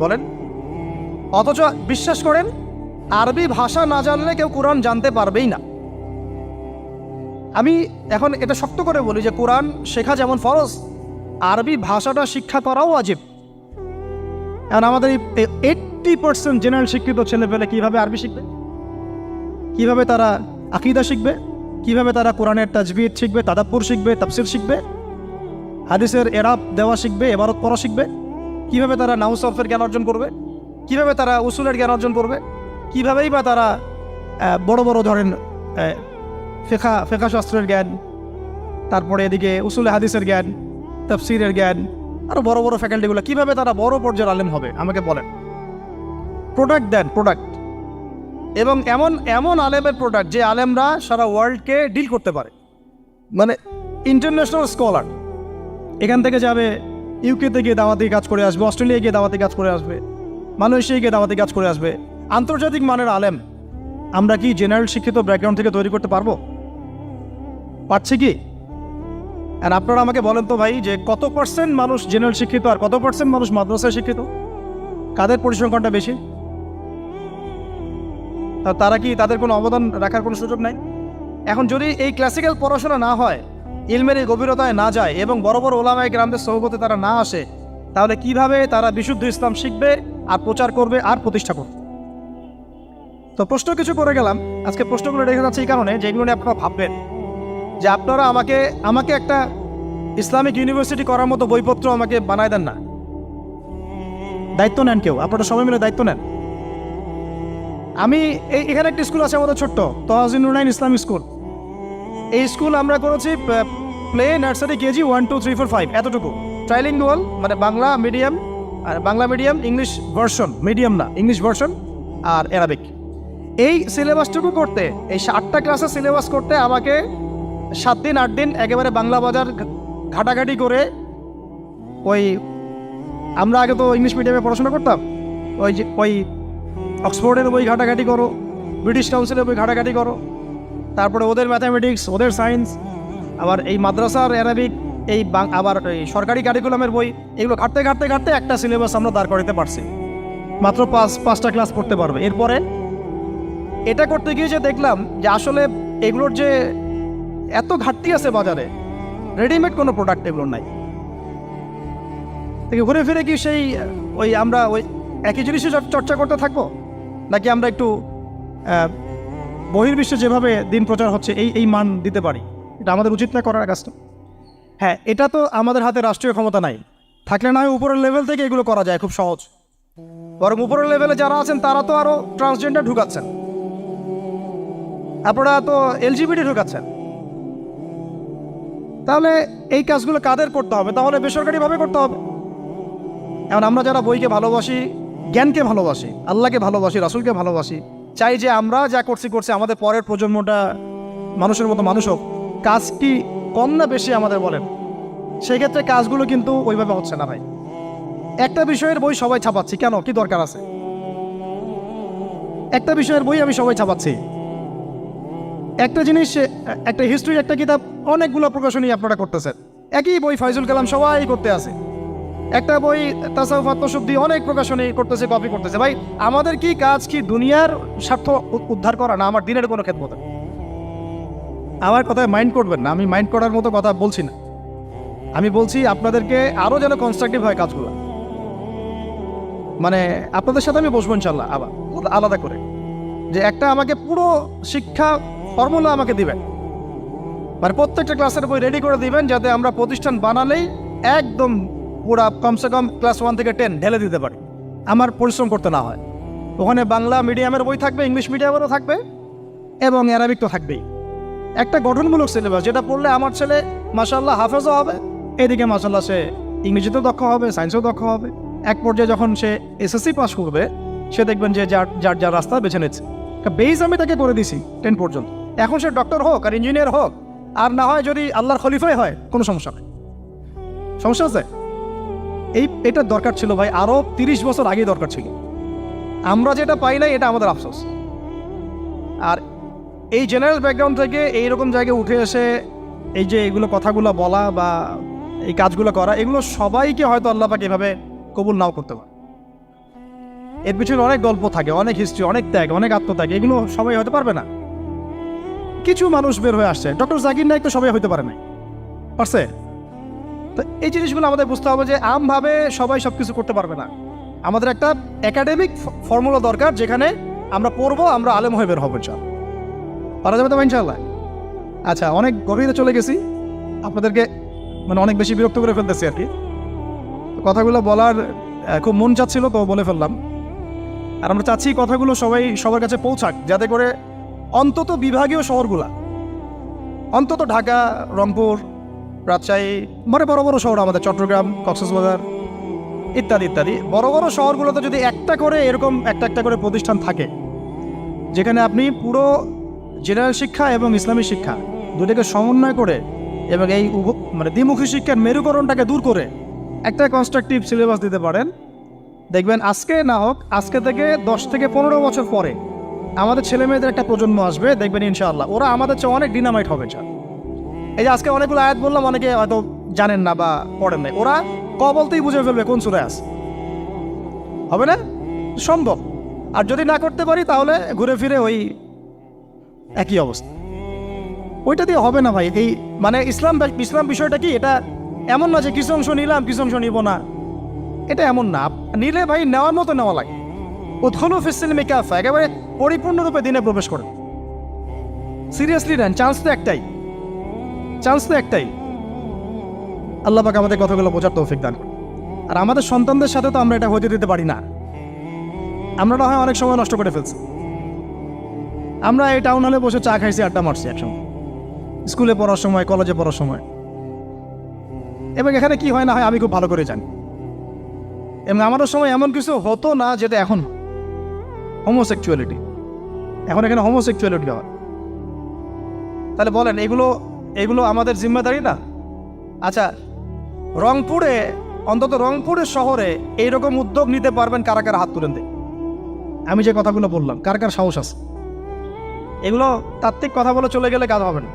বলেন। অথচ বিশ্বাস করেন, আরবি ভাষা না জানলে কেউ কোরআন জানতে পারবেই না। আমি এখন এটা শক্ত করে বলি যে কোরআন শেখা যেমন ফরজ, আরবি ভাষাটা শিক্ষা করাও ওয়াজিব। এখন আমাদের 80% জেনারেল শিক্ষিত ছেলেপেলে কিভাবে আরবি শিখবে? কিভাবে তারা আকীদা শিখবে? কিভাবে তারা কোরআনের তাজবিদ শিখবে, তাদাব্বুর শিখবে, তাফসির শিখবে, হাদিসের এরাব দেওয়া শিখবে, এবারত পড়া শিখবে, কিভাবে তারা নাহু সরফের জ্ঞান অর্জন করবে, কিভাবে তারা উসুলের জ্ঞান অর্জন করবে, কিভাবেই বা তারা বড় বড় ধরেন ফেকা শাস্ত্রের জ্ঞান, তারপরে এদিকে উসুলে হাদিসের জ্ঞান, তাফসিরের জ্ঞান, আরও বড় বড় ফ্যাকাল্টিগুলো, কিভাবে তারা বড় পর্যায়ের আলেম হবে আমাকে বলেন। প্রোডাক্ট দেন, প্রোডাক্ট, এবং এমন এমন আলেমের প্রোডাক্ট যে আলেমরা সারা ওয়ার্ল্ডকে ডিল করতে পারে, মানে ইন্টারন্যাশনাল স্কলার। এখান থেকে যাবে ইউকেতে গিয়ে দাওয়াতি কাজ করে আসবে, অস্ট্রেলিয়ায় গিয়ে দাওয়াতি কাজ করে আসবে, মালয়েশিয়ায় গিয়ে দাওয়াতি কাজ করে আসবে, আন্তর্জাতিক মানের আলেম আমরা কি জেনারেল শিক্ষিত ব্যাকগ্রাউন্ড থেকে তৈরি করতে পারবো? পারছি কি? আর আপনারা আমাকে বলেন তো ভাই, যে কত পার্সেন্ট মানুষ জেনারেল শিক্ষিত আর কত পার্সেন্ট মানুষ মাদ্রাসায় শিক্ষিত? কাদের পরিসংখ্যানটা বেশি? তারা কি, তাদের কোনো অবদান রাখার কোনো সুযোগ নাই? এখন যদি এই ক্লাসিক্যাল পড়াশোনা না হয়, ইলমের এই গভীরতায় না যায় এবং বড় বড় ওলামায়ে কেরামদের সোহবতে তারা না আসে, তাহলে কিভাবে তারা বিশুদ্ধ ইসলাম শিখবে আর প্রচার করবে আর প্রতিষ্ঠা করবে? তো প্রশ্ন কিছু করে গেলাম। আজকে প্রশ্নগুলো রেখে যাচ্ছে এই কারণে, যেগুলো নিয়ে আপনারা ভাববেন যে আপনারা আমাকে একটা ইসলামিক ইউনিভার্সিটি করার মতো বইপত্র আমাকে বানায় দেন না। দায়িত্ব নেন কেউ, আপনারা সবাই মিলে দায়িত্ব নেন। আমি এখানে একটা স্কুল আছে আমাদের ছোট্ট, তহাজিন নুরাইন ইসলামিক স্কুল। এই স্কুল আমরা করেছি প্লে, নার্সারি, কেজি 1, 2, 3, 4, 5 এতটুকু, ট্রাইলিঙ্গুয়াল, মানে বাংলা মিডিয়াম, আর Bangla medium English version, medium না ইংলিশ ভার্সন, আর অ্যারাবিক। এই সিলেবাসটুকু করতে, এই 8টা ক্লাসের সিলেবাস করতে আমাকে 7 দিন 8 দিন একেবারে বাংলা বাজার ঘাটাঘাটি করে, ওই আমরা আগে তো ইংলিশ মিডিয়ামে পড়াশোনা করতাম, ওই অক্সফোর্ডের বই ঘাটাঘাটি করো, ব্রিটিশ কাউন্সিলের বই ঘাটাঘাটি করো, তারপরে ওদের ম্যাথামেটিক্স, ওদের সায়েন্স, আবার এই মাদ্রাসার অ্যারাবিক, আবার এই সরকারি কারিকুলামের বই, এগুলো ঘাটতে ঘাটতে ঘাটতে একটা সিলেবাস আমরা দাঁড় করাতে পারছি। মাত্র 5টা ক্লাস পড়তে পারবে। এরপরে এটা করতে গিয়ে যে দেখলাম যে আসলে এগুলোর যে এত ঘাটতি আছে বাজারে, রেডিমেড কোনো প্রোডাক্ট এগুলোর নাই। ঘুরে ফিরে কি সেই আমরা একই জিনিসই চর্চা করতে থাকবো, নাকি আমরা একটু বহির্বিশ্বে যেভাবে দিন প্রচার হচ্ছে এই মান দিতে পারি? এটা আমাদের উচিত না করার কাজটা? হ্যাঁ, এটা তো আমাদের হাতে রাষ্ট্রীয় ক্ষমতা নাই, থাকলে না হয় উপরের লেভেল থেকে এগুলো করা যায় খুব সহজ। বরং উপরের লেভেলে যারা আছেন তারা তো আরও ট্রান্সজেন্ডার ঢুকাচ্ছেন, আপনারা তো এলজিবিটি ঢুকাচ্ছেন। তাহলে এই কাজগুলো কাদের করতে হবে? তাহলে বেসরকারিভাবে করতে হবে। এখন আমরা যারা বইকে ভালোবাসি, জ্ঞানকে ভালোবাসি, আল্লাহকে ভালোবাসি, রাসূলকে ভালোবাসি, চাই যে আমরা যা করছি আমাদের পরের প্রজন্মটা মানুষের মতো মানুষ হোক। কাজ কি কম না বেশি আমাদের বলেন? সেই ক্ষেত্রে কাজগুলো কিন্তু ওইভাবে হচ্ছে না ভাই। একটা বিষয়ের বই সবাই ছাপাচ্ছি, কেন? কি দরকার আছে? একটা বিষয়ের বই আমি সবাই ছাপাচ্ছি, একটা জিনিস, একটা হিস্ট্রি, একটা কিতাব, অনেকগুলো প্রকাশনী আপনারা করতেছেন। একই বই ফাইজুল কালাম সবাই করতে আছে, একটা বই তাসাউফ আত্মশুদ্ধি অনেক প্রকাশনী করতেছে, কপি করতেছে। ভাই আমাদের কি কাজ? কি দুনিয়ার স্বার্থ উদ্ধার করা, না আমার দিনের কোনো খেদমত? আমার কথায় মাইন্ড করবেন না, আমি মাইন্ড করার মতো কথা বলছি না। আমি বলছি আপনাদেরকে আরও যেন কনস্ট্রাকটিভ হয় কাজগুলো। মানে আপনাদের সাথে আমি বসবো ইনশাল্লাহ আবার আলাদা করে, যে একটা আমাকে পুরো শিক্ষা ফর্মুলা আমাকে দিবেন, মানে প্রত্যেকটা ক্লাসের বই রেডি করে দিবেন, যাতে আমরা প্রতিষ্ঠান বানালেই একদম পুরা কমসে কম ক্লাস 1 থেকে 10 ঢেলে দিতে পারি, আমার পরিশ্রম করতে না হয়। ওখানে বাংলা মিডিয়ামের বই থাকবে, ইংলিশ মিডিয়ামেরও থাকবে, এবং অ্যারাবিক তো থাকবেই। একটা গঠনমূলক সিলেবাস, যেটা পড়লে আমার ছেলে মাশাআল্লাহ হাফেজও হবে, এদিকে মাশাআল্লাহ সে ইংরেজিতেও দক্ষ হবে, সায়েন্সেও দক্ষ হবে। এক পর্যায়ে যখন সে এসএসসি পাস করবে, সে দেখবেন যে যার রাস্তা বেছে নিচ্ছে। বেস আমি তাকে করে দিছি 10 পর্যন্ত। এখন সে ডক্টর হোক আর ইঞ্জিনিয়ার হোক, আর না হয় যদি আল্লাহর খলিফাই হয়, কোনো সমস্যা নেই। সমস্যা আছে? এটা দরকার ছিল ভাই, আরও 30 বছর আগেই দরকার ছিল। আমরা যেটা পাই নাই, এটা আমাদের আফসোস। আর এই জেনারেল ব্যাকগ্রাউন্ড থেকে এইরকম জায়গায় উঠে এসে এই যে এগুলো কথাগুলো বলা বা এই কাজগুলো করা, এগুলো সবাইকে হয়তো আল্লাহ পাক এভাবে কবুল নাও করতে পারে। এর পিছনে অনেক গল্প থাকে, অনেক হিস্ট্রি, অনেক ত্যাগ, অনেক আত্মত্যাগ, এগুলো সবাই হতে পারবে না। কিছু মানুষ বের হয়ে আসছে, ডক্টর জাকির নাইক তো সবাই হতে পারে নাই, পারছে? তো এই জিনিসগুলো আমাদের বুঝতে হবে যে আমভাবে সবাই সব কিছু করতে পারবে না। আমাদের একটা একাডেমিক ফর্মুলা দরকার, যেখানে আমরা পড়বো, আমরা আলেম হয়ে বের হবো। পারা যাবে তো ইনশাআল্লাহ? আচ্ছা, অনেক গভীরে চলে গেছি, আপনাদেরকে মানে অনেক বেশি বিরক্ত করে ফেলতেছি আর কি। কথাগুলো বলার খুব মন চাচ্ছিল, তো বলে ফেললাম। আর আমরা চাচ্ছি কথাগুলো সবার কাছে পৌঁছাক, যাতে করে অন্তত বিভাগীয় শহরগুলা, অন্তত ঢাকা, রংপুর, রাজশাহী, মানে বড় বড় শহর আমাদের চট্টগ্রাম, কক্সবাজার ইত্যাদি ইত্যাদি বড় বড় শহরগুলোতে যদি একটা করে এরকম একটা করে প্রতিষ্ঠান থাকে, যেখানে আপনি পুরো জেনারেল শিক্ষা এবং ইসলামী শিক্ষা দুটোকে সমন্বয় করে এবং এই মানে দ্বিমুখী শিক্ষার মেরুকরণটাকে দূর করে একটা কনস্ট্রাকটিভ সিলেবাস দিতে পারেন, দেখবেন আজকে না হোক, আজকে থেকে 10 থেকে 15 বছর পরে আমাদের ছেলে মেয়েদের একটা প্রজন্ম আসবে, দেখবেন ইনশাআল্লাহ ওরা আমাদের চেয়ে অনেক ডিনামাইট হবে। এই যে আজকে অনেকগুলো আয়াত বললাম, অনেকে হয়তো জানেন না বা পড়েন নাই, ওরা ক বলতেই বুঝে ফেলবে কোন সূরায় আছে। হবে না? সম্ভব। আর যদি না করতে পারি তাহলে ঘুরে ফিরে ওই একই অবস্থা। ওইটা দিয়ে হবে না ভাই। এই মানে ইসলাম বিষয়টা কি, এটা এমন না যে কিছু অংশ নিলাম কিছু অংশ নিব না, এটা এমন না। নিলে ভাই নেওয়ার মতো নেওয়া লাগে। উদখুলু ফিস-সিলমি কাফা, একেবারে পরিপূর্ণরূপে দিনে প্রবেশ করে সিরিয়াসলি নেন। চান্স তো একটাই। আল্লাহ পাক আমাদের কথাগুলো বোঝার তৌফিক দান করুন। আর আমাদের সন্তানদের সাথে তো আমরা এটা হতে দিতে পারি না। আমরা না হয় অনেক সময় নষ্ট করে ফেলছি। আমরা এই টাউন হলে বসে চা খাইছি, আড্ডা মারছি একসঙ্গে, স্কুলে পড়ার সময়, কলেজে পড়ার সময়। এবং এখানে কি হয় না হয় আমি খুব ভালো করে জানি। এবং আমারও সময় এমন কিছু হতো না যেটা এখন হোমোসেক্সুয়ালিটি, এখন এখানে হোমোসেক্সুয়ালিটি হয়। তাহলে বলেন এগুলো আমাদের জিম্মেদারি না? আচ্ছা, রংপুরে, অন্তত রংপুরের শহরে এইরকম উদ্যোগ নিতে পারবেন কারা কারা? হাত তুলেন দেয়। আমি যে কথাগুলো বললাম, কার কার সাহস আছে? এগুলো তাত্ত্বিক কথা বলে চলে গেলে কাজ হবে না।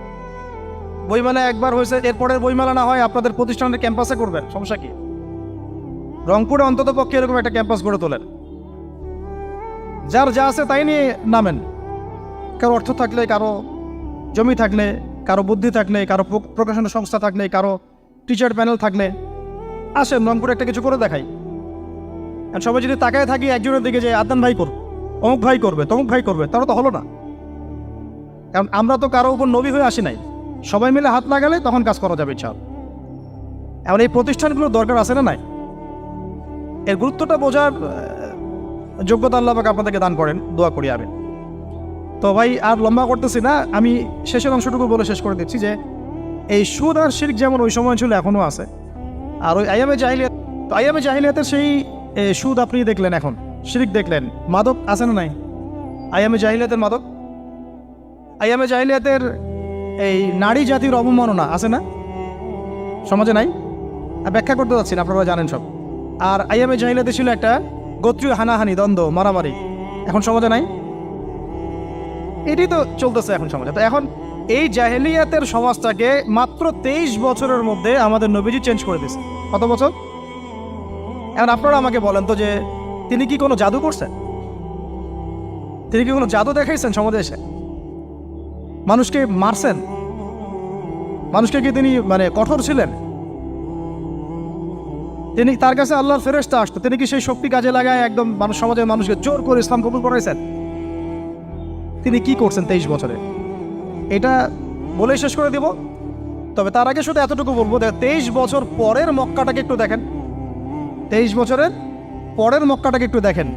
বইমেলা একবার হয়েছে, এরপরের বইমেলা না হয় আপনাদের প্রতিষ্ঠানের ক্যাম্পাসে করবেন, সমস্যা কি? রংপুরে অন্তত পক্ষে এরকম একটা ক্যাম্পাস গড়ে তোলেন। যার যা আছে তাই নিয়ে নামেন। কারো অর্থ থাকলে, কারো জমি থাকলে, কারো বুদ্ধি থাকলে, কারো প্রকাশনা সংস্থা থাকলে, কারো টিচার প্যানেল থাকলে আসেন, রংপুরে একটা কিছু করে দেখাই। আর সবাই যদি তাকায় থাকি একজনের দিকে, যে আদনান ভাই করবে, অমুক ভাই করবে, তমুক ভাই করবে, তারা তো হলো না। কারণ আমরা তো কারো উপর নবী হয়ে আসি নাই। সবাই মিলে হাত লাগালে তখন কাজ করা যাবে ইনশাআল্লাহ। এমন এই প্রতিষ্ঠানগুলোর দরকার আছে না নাই? এর গুরুত্বটা বোঝার যোগ্যতা আল্লাহ পাক আপনাদেরকে দান করেন, দোয়া করি আমি। তো ভাই আর লম্বা করতেছি না, আমি শেষের অংশটুকু বলে শেষ করে দিচ্ছি যে এই সুদ আর শিরক যেমন ওই সময় ছিল এখনও আছে। আর ওই আইয়ামে জাহিলিয়াতের সেই সুদ আপনি দেখলেন, এখন শিরক দেখলেন, মাদক আছে না নাই? আইয়ামে জাহিলিয়াতের মাদক, আইয়ামে জাহিলিয়াতের এই নারী জাতির অবমাননা আছে না সমাজে? নাই? ব্যাখ্যা করতে যাচ্ছি না, আপনারা জানেন সব। আর আইয়ামে জাহিলিয়াতে ছিল একটা গোত্রীয় হানাহানি, দ্বন্দ্ব, মারামারি, এখন সমাজে নাই? এটাই তো চলতেছে এখন সমাজে। তো এখন এই জাহেলিয়াতের সমাজটাকে মাত্র 23 বছরের মধ্যে আমাদের নবীজি চেঞ্জ করে দিয়েছে। কত বছর? এখন আপনারা আমাকে বলেন তো যে তিনি কি কোনো জাদু করছেন? তিনি কি কোনো জাদু দেখাইছেন সমাজে এসে? মানুষকে মারছেন? মানুষকে কি তিনি মানে কঠোর ছিলেন? তিনি, তার কাছে আল্লাহর ফেরেশতা আসতো, তিনি কি সেই শক্তি কাজে লাগায় একদম সমাজের মানুষকে জোর করে ইসলাম কবুল করাইছেন? তিনি কি করছেন 23 বছরে? এটা বলেই শেষ করে দিব। তবে তার আগে শুধু এতটুকু বলবো, 23 বছর পরের মক্কাটাকে একটু দেখেন। 23 বছরের পরের মক্কাটাকে একটু দেখেন।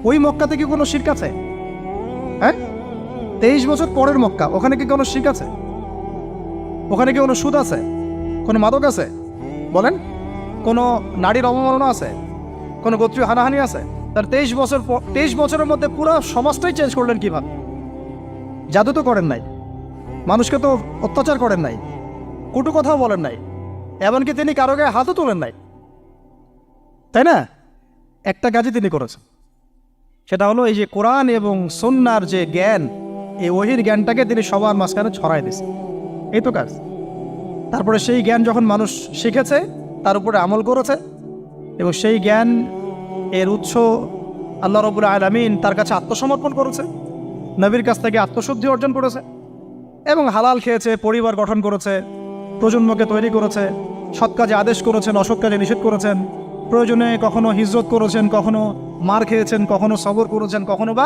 ওই মক্কাতে কি কোনো শিরক আছে? হ্যাঁ, 23 বছর পরের মক্কা, ওখানে কি কোনো শিরক আছে? ওখানে কি কোনো সুদ আছে? কোনো মাদক আছে? বলেন, কোনো নারীর অবমাননা আছে? কোনো গোত্রীয় হানাহানি আছে? তার 23 বছরের মধ্যে পুরো সমাজটাই চেঞ্জ করলেন কিভাবে? জাদু তো করেন নাই, মানুষকে তো অত্যাচার করেন নাই, কটু কথাও বলেন নাই, এমনকি তিনি কারো গায়ে হাতও তোলেন নাই, তাই না? একটা কাজই তিনি করেছেন, সেটা হলো এই যে কোরআন এবং সুন্নাহর যে জ্ঞান, এই ওহীর জ্ঞানটাকে তিনি সবার মাঝখানে ছড়াই দিয়েছেন। এই তো কাজ। তারপরে সেই জ্ঞান যখন মানুষ শিখেছে, তার উপরে আমল করেছে, এবং সেই জ্ঞান এর উৎস আল্লাহ রাব্বুল আলামিন, তার কাছে আত্মসমর্পণ করেছে, নবীর কাছ থেকে আত্মশুদ্ধি অর্জন করেছে, এবং হালাল খেয়েছে, পরিবার গঠন করেছে, প্রজন্মকে তৈরি করেছে, সৎ কাজে আদেশ করেছেন, অসৎ কাজে নিষেধ করেছেন, প্রয়োজনে কখনো হিজরত করেছেন, কখনো মার খেয়েছেন, কখনো সবর করেছেন, কখনো বা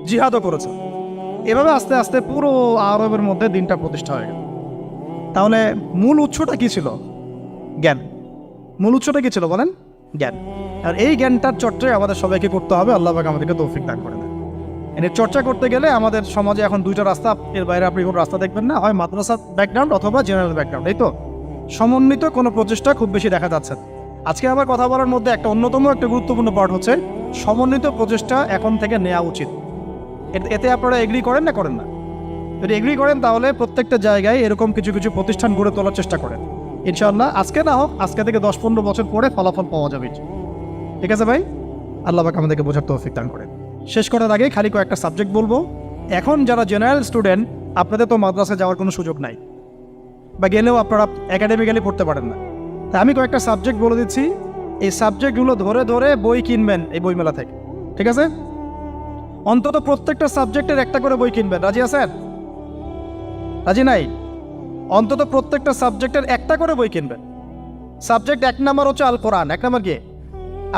জিহাদও করেছেন। এভাবে আস্তে আস্তে পুরো আরবের মধ্যে দিনটা প্রতিষ্ঠা হয়ে গেল। তাহলে মূল উৎসটা কি ছিল? জ্ঞান। মূল উৎসটা কি ছিল বলেন? জ্ঞান। আর এই জ্ঞানটার চর্চায় আমাদের সবাইকে করতে হবে। আল্লাহ পাক আমাদেরকে তৌফিক দান করে দেন। এর চর্চা করতে গেলে আমাদের সমাজে এখন দুইটা রাস্তা, এর বাইরে আপনি কোনো রাস্তা দেখবেন না, হয় মাদ্রাসা ব্যাকগ্রাউন্ড অথবা জেনারেল ব্যাকগ্রাউন্ড। এই তো সমন্বিত কোনো প্রচেষ্টা খুব বেশি দেখা যাচ্ছে। আজকে আমার কথা বলার মধ্যে একটা অন্যতম একটা গুরুত্বপূর্ণ পার্ট হচ্ছে সমন্বিত প্রচেষ্টা এখন থেকে নেওয়া উচিত। এতে আপনারা এগ্রি করেন না করেন না? যদি এগ্রি করেন তাহলে প্রত্যেকটা জায়গায় এরকম কিছু কিছু প্রতিষ্ঠান গড়ে তোলার চেষ্টা করেন। ইনশাআল্লাহ আজকে না হোক, আজকে থেকে 10-15 বছর পরে ফলাফল পাওয়া যাবে। ঠিক আছে ভাই? আল্লাহ পাক আমাদেরকে বোঝার তৌফিক দান করেন। শেষ করার আগে খালি কয়েকটা সাবজেক্ট বলবো। এখন যারা জেনারেল স্টুডেন্ট, আপনাদের তো মাদ্রাসায় যাওয়ার কোনো সুযোগ নাই, বা গেলেও আপনারা একাডেমিক্যালি পড়তে পারেন না। তাই আমি কয়েকটা সাবজেক্ট বলে দিচ্ছি, এই সাবজেক্টগুলো ধরে ধরে বই কিনবেন এই বইমেলা থেকে। ঠিক আছে? অন্তত প্রত্যেকটা সাবজেক্টের একটা করে বই কিনবেন। রাজি আছেন? রাজি নাই? অন্তত প্রত্যেকটা সাবজেক্টের একটা করে বই কিনবেন। সাবজেক্ট 1 নম্বর হচ্ছে আল কোরআন। 1 নম্বর কি?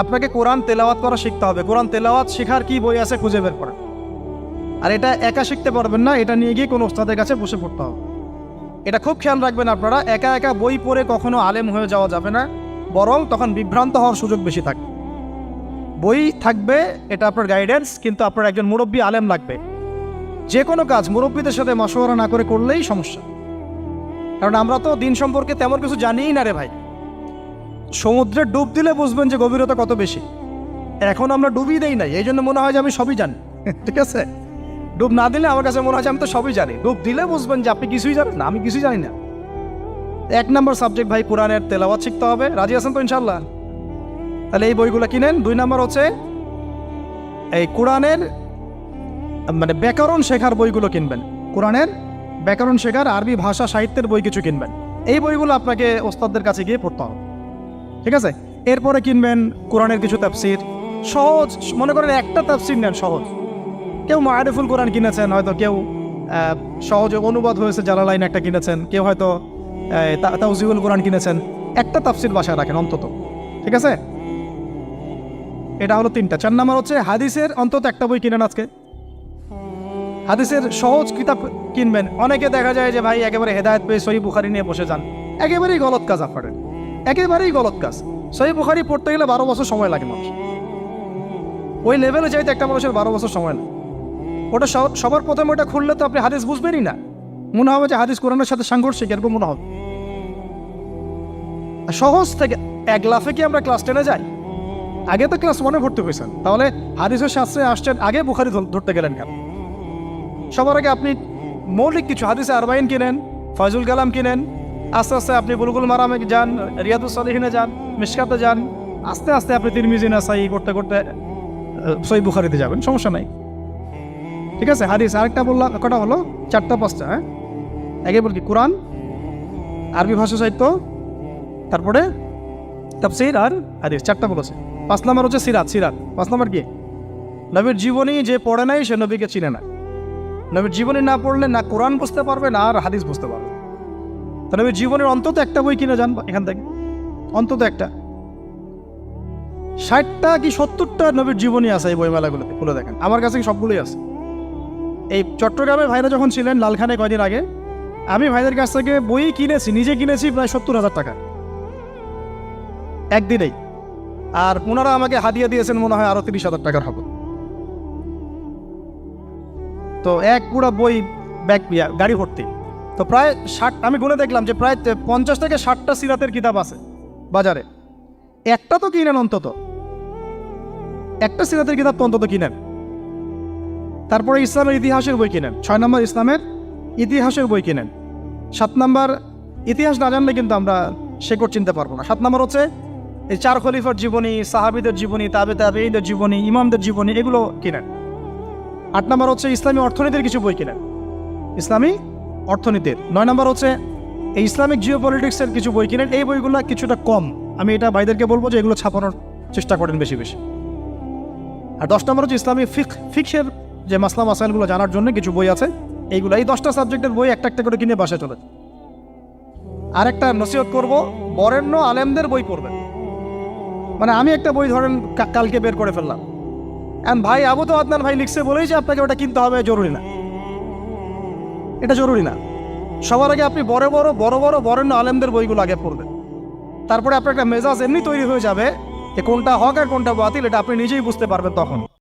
আপনাকে কোরআন তেলাওয়াত করা শিখতে হবে। কোরআন তেলাওয়াত শেখার কি বই আছে খুঁজে বের করেন। আর এটা একা শিখতে পারবেন না, এটা নিয়ে গিয়ে কোনো ওস্তাদের কাছে বসে পড়তে হবে। এটা খুব খেয়াল রাখবেন আপনারা, একা একা বই পড়ে কখনো আলেম হয়ে যাওয়া যাবে না, বরং তখন বিভ্রান্ত হওয়ার সুযোগ বেশি থাকে। বই থাকবে, এটা আপনার গাইডেন্স, কিন্তু আপনার একজন মুরব্বী আলেম লাগবে। যে কোনো কাজ মুরব্বীদের সাথে মশওয়ারা না করে করলেই সমস্যা। কারণ আমরা তো দিন সম্পর্কে তেমন কিছু জানিই না রে ভাই। সমুদ্রে ডুব দিলে বুঝবেন যে গভীরতা কত বেশি। এখন আমরা ডুবই দেই নাই, এই জন্য মনে হয় যে আমি সবই জানি। ঠিক আছে? ডুব না দিলে আমার কাছে মনে হয় যে আমি তো সবই জানি। ডুব দিলে বুঝবেন যে আপনি কিছুই জানেন না, আমি কিছুই জানি না। 1 নম্বর সাবজেক্ট ভাই কোরআনের তেলাওয়াত শিখতে হবে। রাজি আছেন তো ইনশাল্লাহ? তাহলে এই বইগুলো কিনেন। 2 নম্বর হচ্ছে এই কোরআনের মানে ব্যাকরণ শেখার বইগুলো কিনবেন। কোরআনের ব্যাকরণ শেখার আরবি ভাষা সাহিত্যের বই কিছু কিনবেন। এই বইগুলো আপনাকে ওস্তাদদের কাছে গিয়ে পড়তে হবে। ঠিক আছে? এরপরে কিনবেন কোরআনের কিছু তাফসির, সহজ। মনে করেন একটা তাফসির নেন সহজ। কেউ মারিফুল কোরআন কিনেছেন, হয়তো কেউ সহজে অনুবাদ হয়েছে জালালাইন একটা কিনেছেন, কেউ হয়তো তাওজিউল কোরআন কিনেছেন। একটা তাফসির বাসায় রাখেন অন্তত। ঠিক আছে? এটা হলো 3টা। 4 নম্বর হচ্ছে হাদিসের অন্তত একটা বই কিনেন আজকে। হাদিসের সহজ কিতাব কিনবেন। অনেকে দেখা যায় যে ভাই একেবারে হেদায়েত পেয়ে সহিহ বুখারী নিয়ে বসে যান। একেবারেই গলত কাজ আপনাদের, একেবারেই গলত কাজ। সহিহ বুখারী পড়তে গেলে 12 বছর সময় লাগে মানুষ। ওই লেভেলে যাইতে একটা মানুষের 12 বছর সময় লাগে। ওটা সবার প্রথমে ওটা খুললে তো আপনি হাদিস বুঝবেনই না। মনে হবে যে হাদিস কোরআনের সাথে সাংঘর্ষিক, এরকম মনে হবে। সহজ থেকে 1 লাফে কি আমরা ক্লাস 10-এ যাই? আগে তো ক্লাস 1-এ ভর্তি হয়েছেন, তাহলে হাদিসের শাস্ত্রে আসছেন, আগে বুখারী ধরতে গেলেন কেন? সবার আগে আপনি মৌলিক কিছু হাদিসে আরবাইন কিনেন, ফয়জুল কালাম কিনেন। আস্তে আস্তে আপনি বুলুগুল মারামে যান, রিয়াদুস সালিহিনে যান, মিশকাতে যান। আস্তে আস্তে আপনি তিরমিজি নাসাই করতে করতে সহিহ বুখারীতে যাবেন, সমস্যা নাই। ঠিক আছে? হাদিস আরেকটা বললাম, কটা হলো? 4টা-5টা। হ্যাঁ, আগে বল কি? কোরআন, আরবি ভাষা সাহিত্য, তারপরে তাফসীর আর হাদিস। 4টা বলেছে। 5 নম্বর হচ্ছে সিরাত। 5 নম্বর কি? নবীর জীবনী যে পড়ে নাই সে নবীকে চিনে না। নবীর জীবনী না পড়লে না কোরআন বুঝতে পারবে না আর হাদিস বুঝতে পারবে। তো নবীর জীবনের অন্তত একটা বই কিনে যান এখান থেকে, অন্তত একটা। 60টা কি 70টা নবীর জীবনী আছে এই বইমেলাগুলোতে, খুলে দেখেন। আমার কাছে সবগুলোই আছে। এই চট্টগ্রামে ভাইরা যখন ছিলেন লালখানে কয়দিন আগে, আমি ভাইদের কাছ থেকে বই কিনেছি, নিজে কিনেছি প্রায় 70,000 টাকা একদিনেই। আর ওনারা আমাকে হাদিয়া দিয়েছেন মনে হয় আরো 30,000 টাকার হবে। তো এক পুরো বই ব্যাগ গাড়ি ভর্তি। তো প্রায় 60, আমি গুনে দেখলাম যে প্রায় 50 থেকে 60টা সিরাতের কিতাব আছে বাজারে। একটা তো কিনেন, অন্তত একটা সিরাতের কিতাব তো অন্তত কিনেন। তারপরে ইসলামের ইতিহাসের বই কিনেন। 6 নম্বর ইসলামের ইতিহাসের বই কিনেন। 7 নম্বর ইতিহাস না জানলে কিন্তু আমরা শেকড় চিনতে পারবো না। 7 নম্বর হচ্ছে এই 4 খলিফার জীবনী, সাহাবীদের জীবনী, তাবেঈদের জীবনী, ইমামদের জীবনী, এগুলো কিনেন। 8 নম্বর হচ্ছে ইসলামী অর্থনীতির কিছু বই কিনেন, ইসলামী অর্থনীতির। 9 নম্বর হচ্ছে এই ইসলামিক জিওপলিটিক্সের কিছু বই কিনেন। এই বইগুলো কিছুটা কম, আমি এটা ভাইদেরকে বলবো যে এগুলো ছাপানোর চেষ্টা করেন বেশি বেশি। আর 10 নম্বর হচ্ছে ইসলামী ফিকহের যে মাসলা মাসাইলগুলো জানার জন্য কিছু বই আছে, এইগুলো। এই 10টা সাবজেক্টের বই একটা একটা করে কিনে বাসায় চলে। আর একটা নসিহত করবো, বরেণ্য আলেমদের বই পড়বেন। মানে আমি একটা বই ধরেন কালকে বের করে ফেললাম, ভাই আবু তো আদনান ভাই লিখছে বলেই যে আপনাকে ওটা কিনতে হবে জরুরি না, এটা জরুরি না। সবার আগে আপনি বড় বরেণ্য আলেমদের বইগুলো আগে পড়বেন। তারপরে আপনার একটা মেজাজ এমনি তৈরি হয়ে যাবে যে কোনটা হক আর কোনটা বাতিল, এটা আপনি নিজেই বুঝতে পারবেন তখন।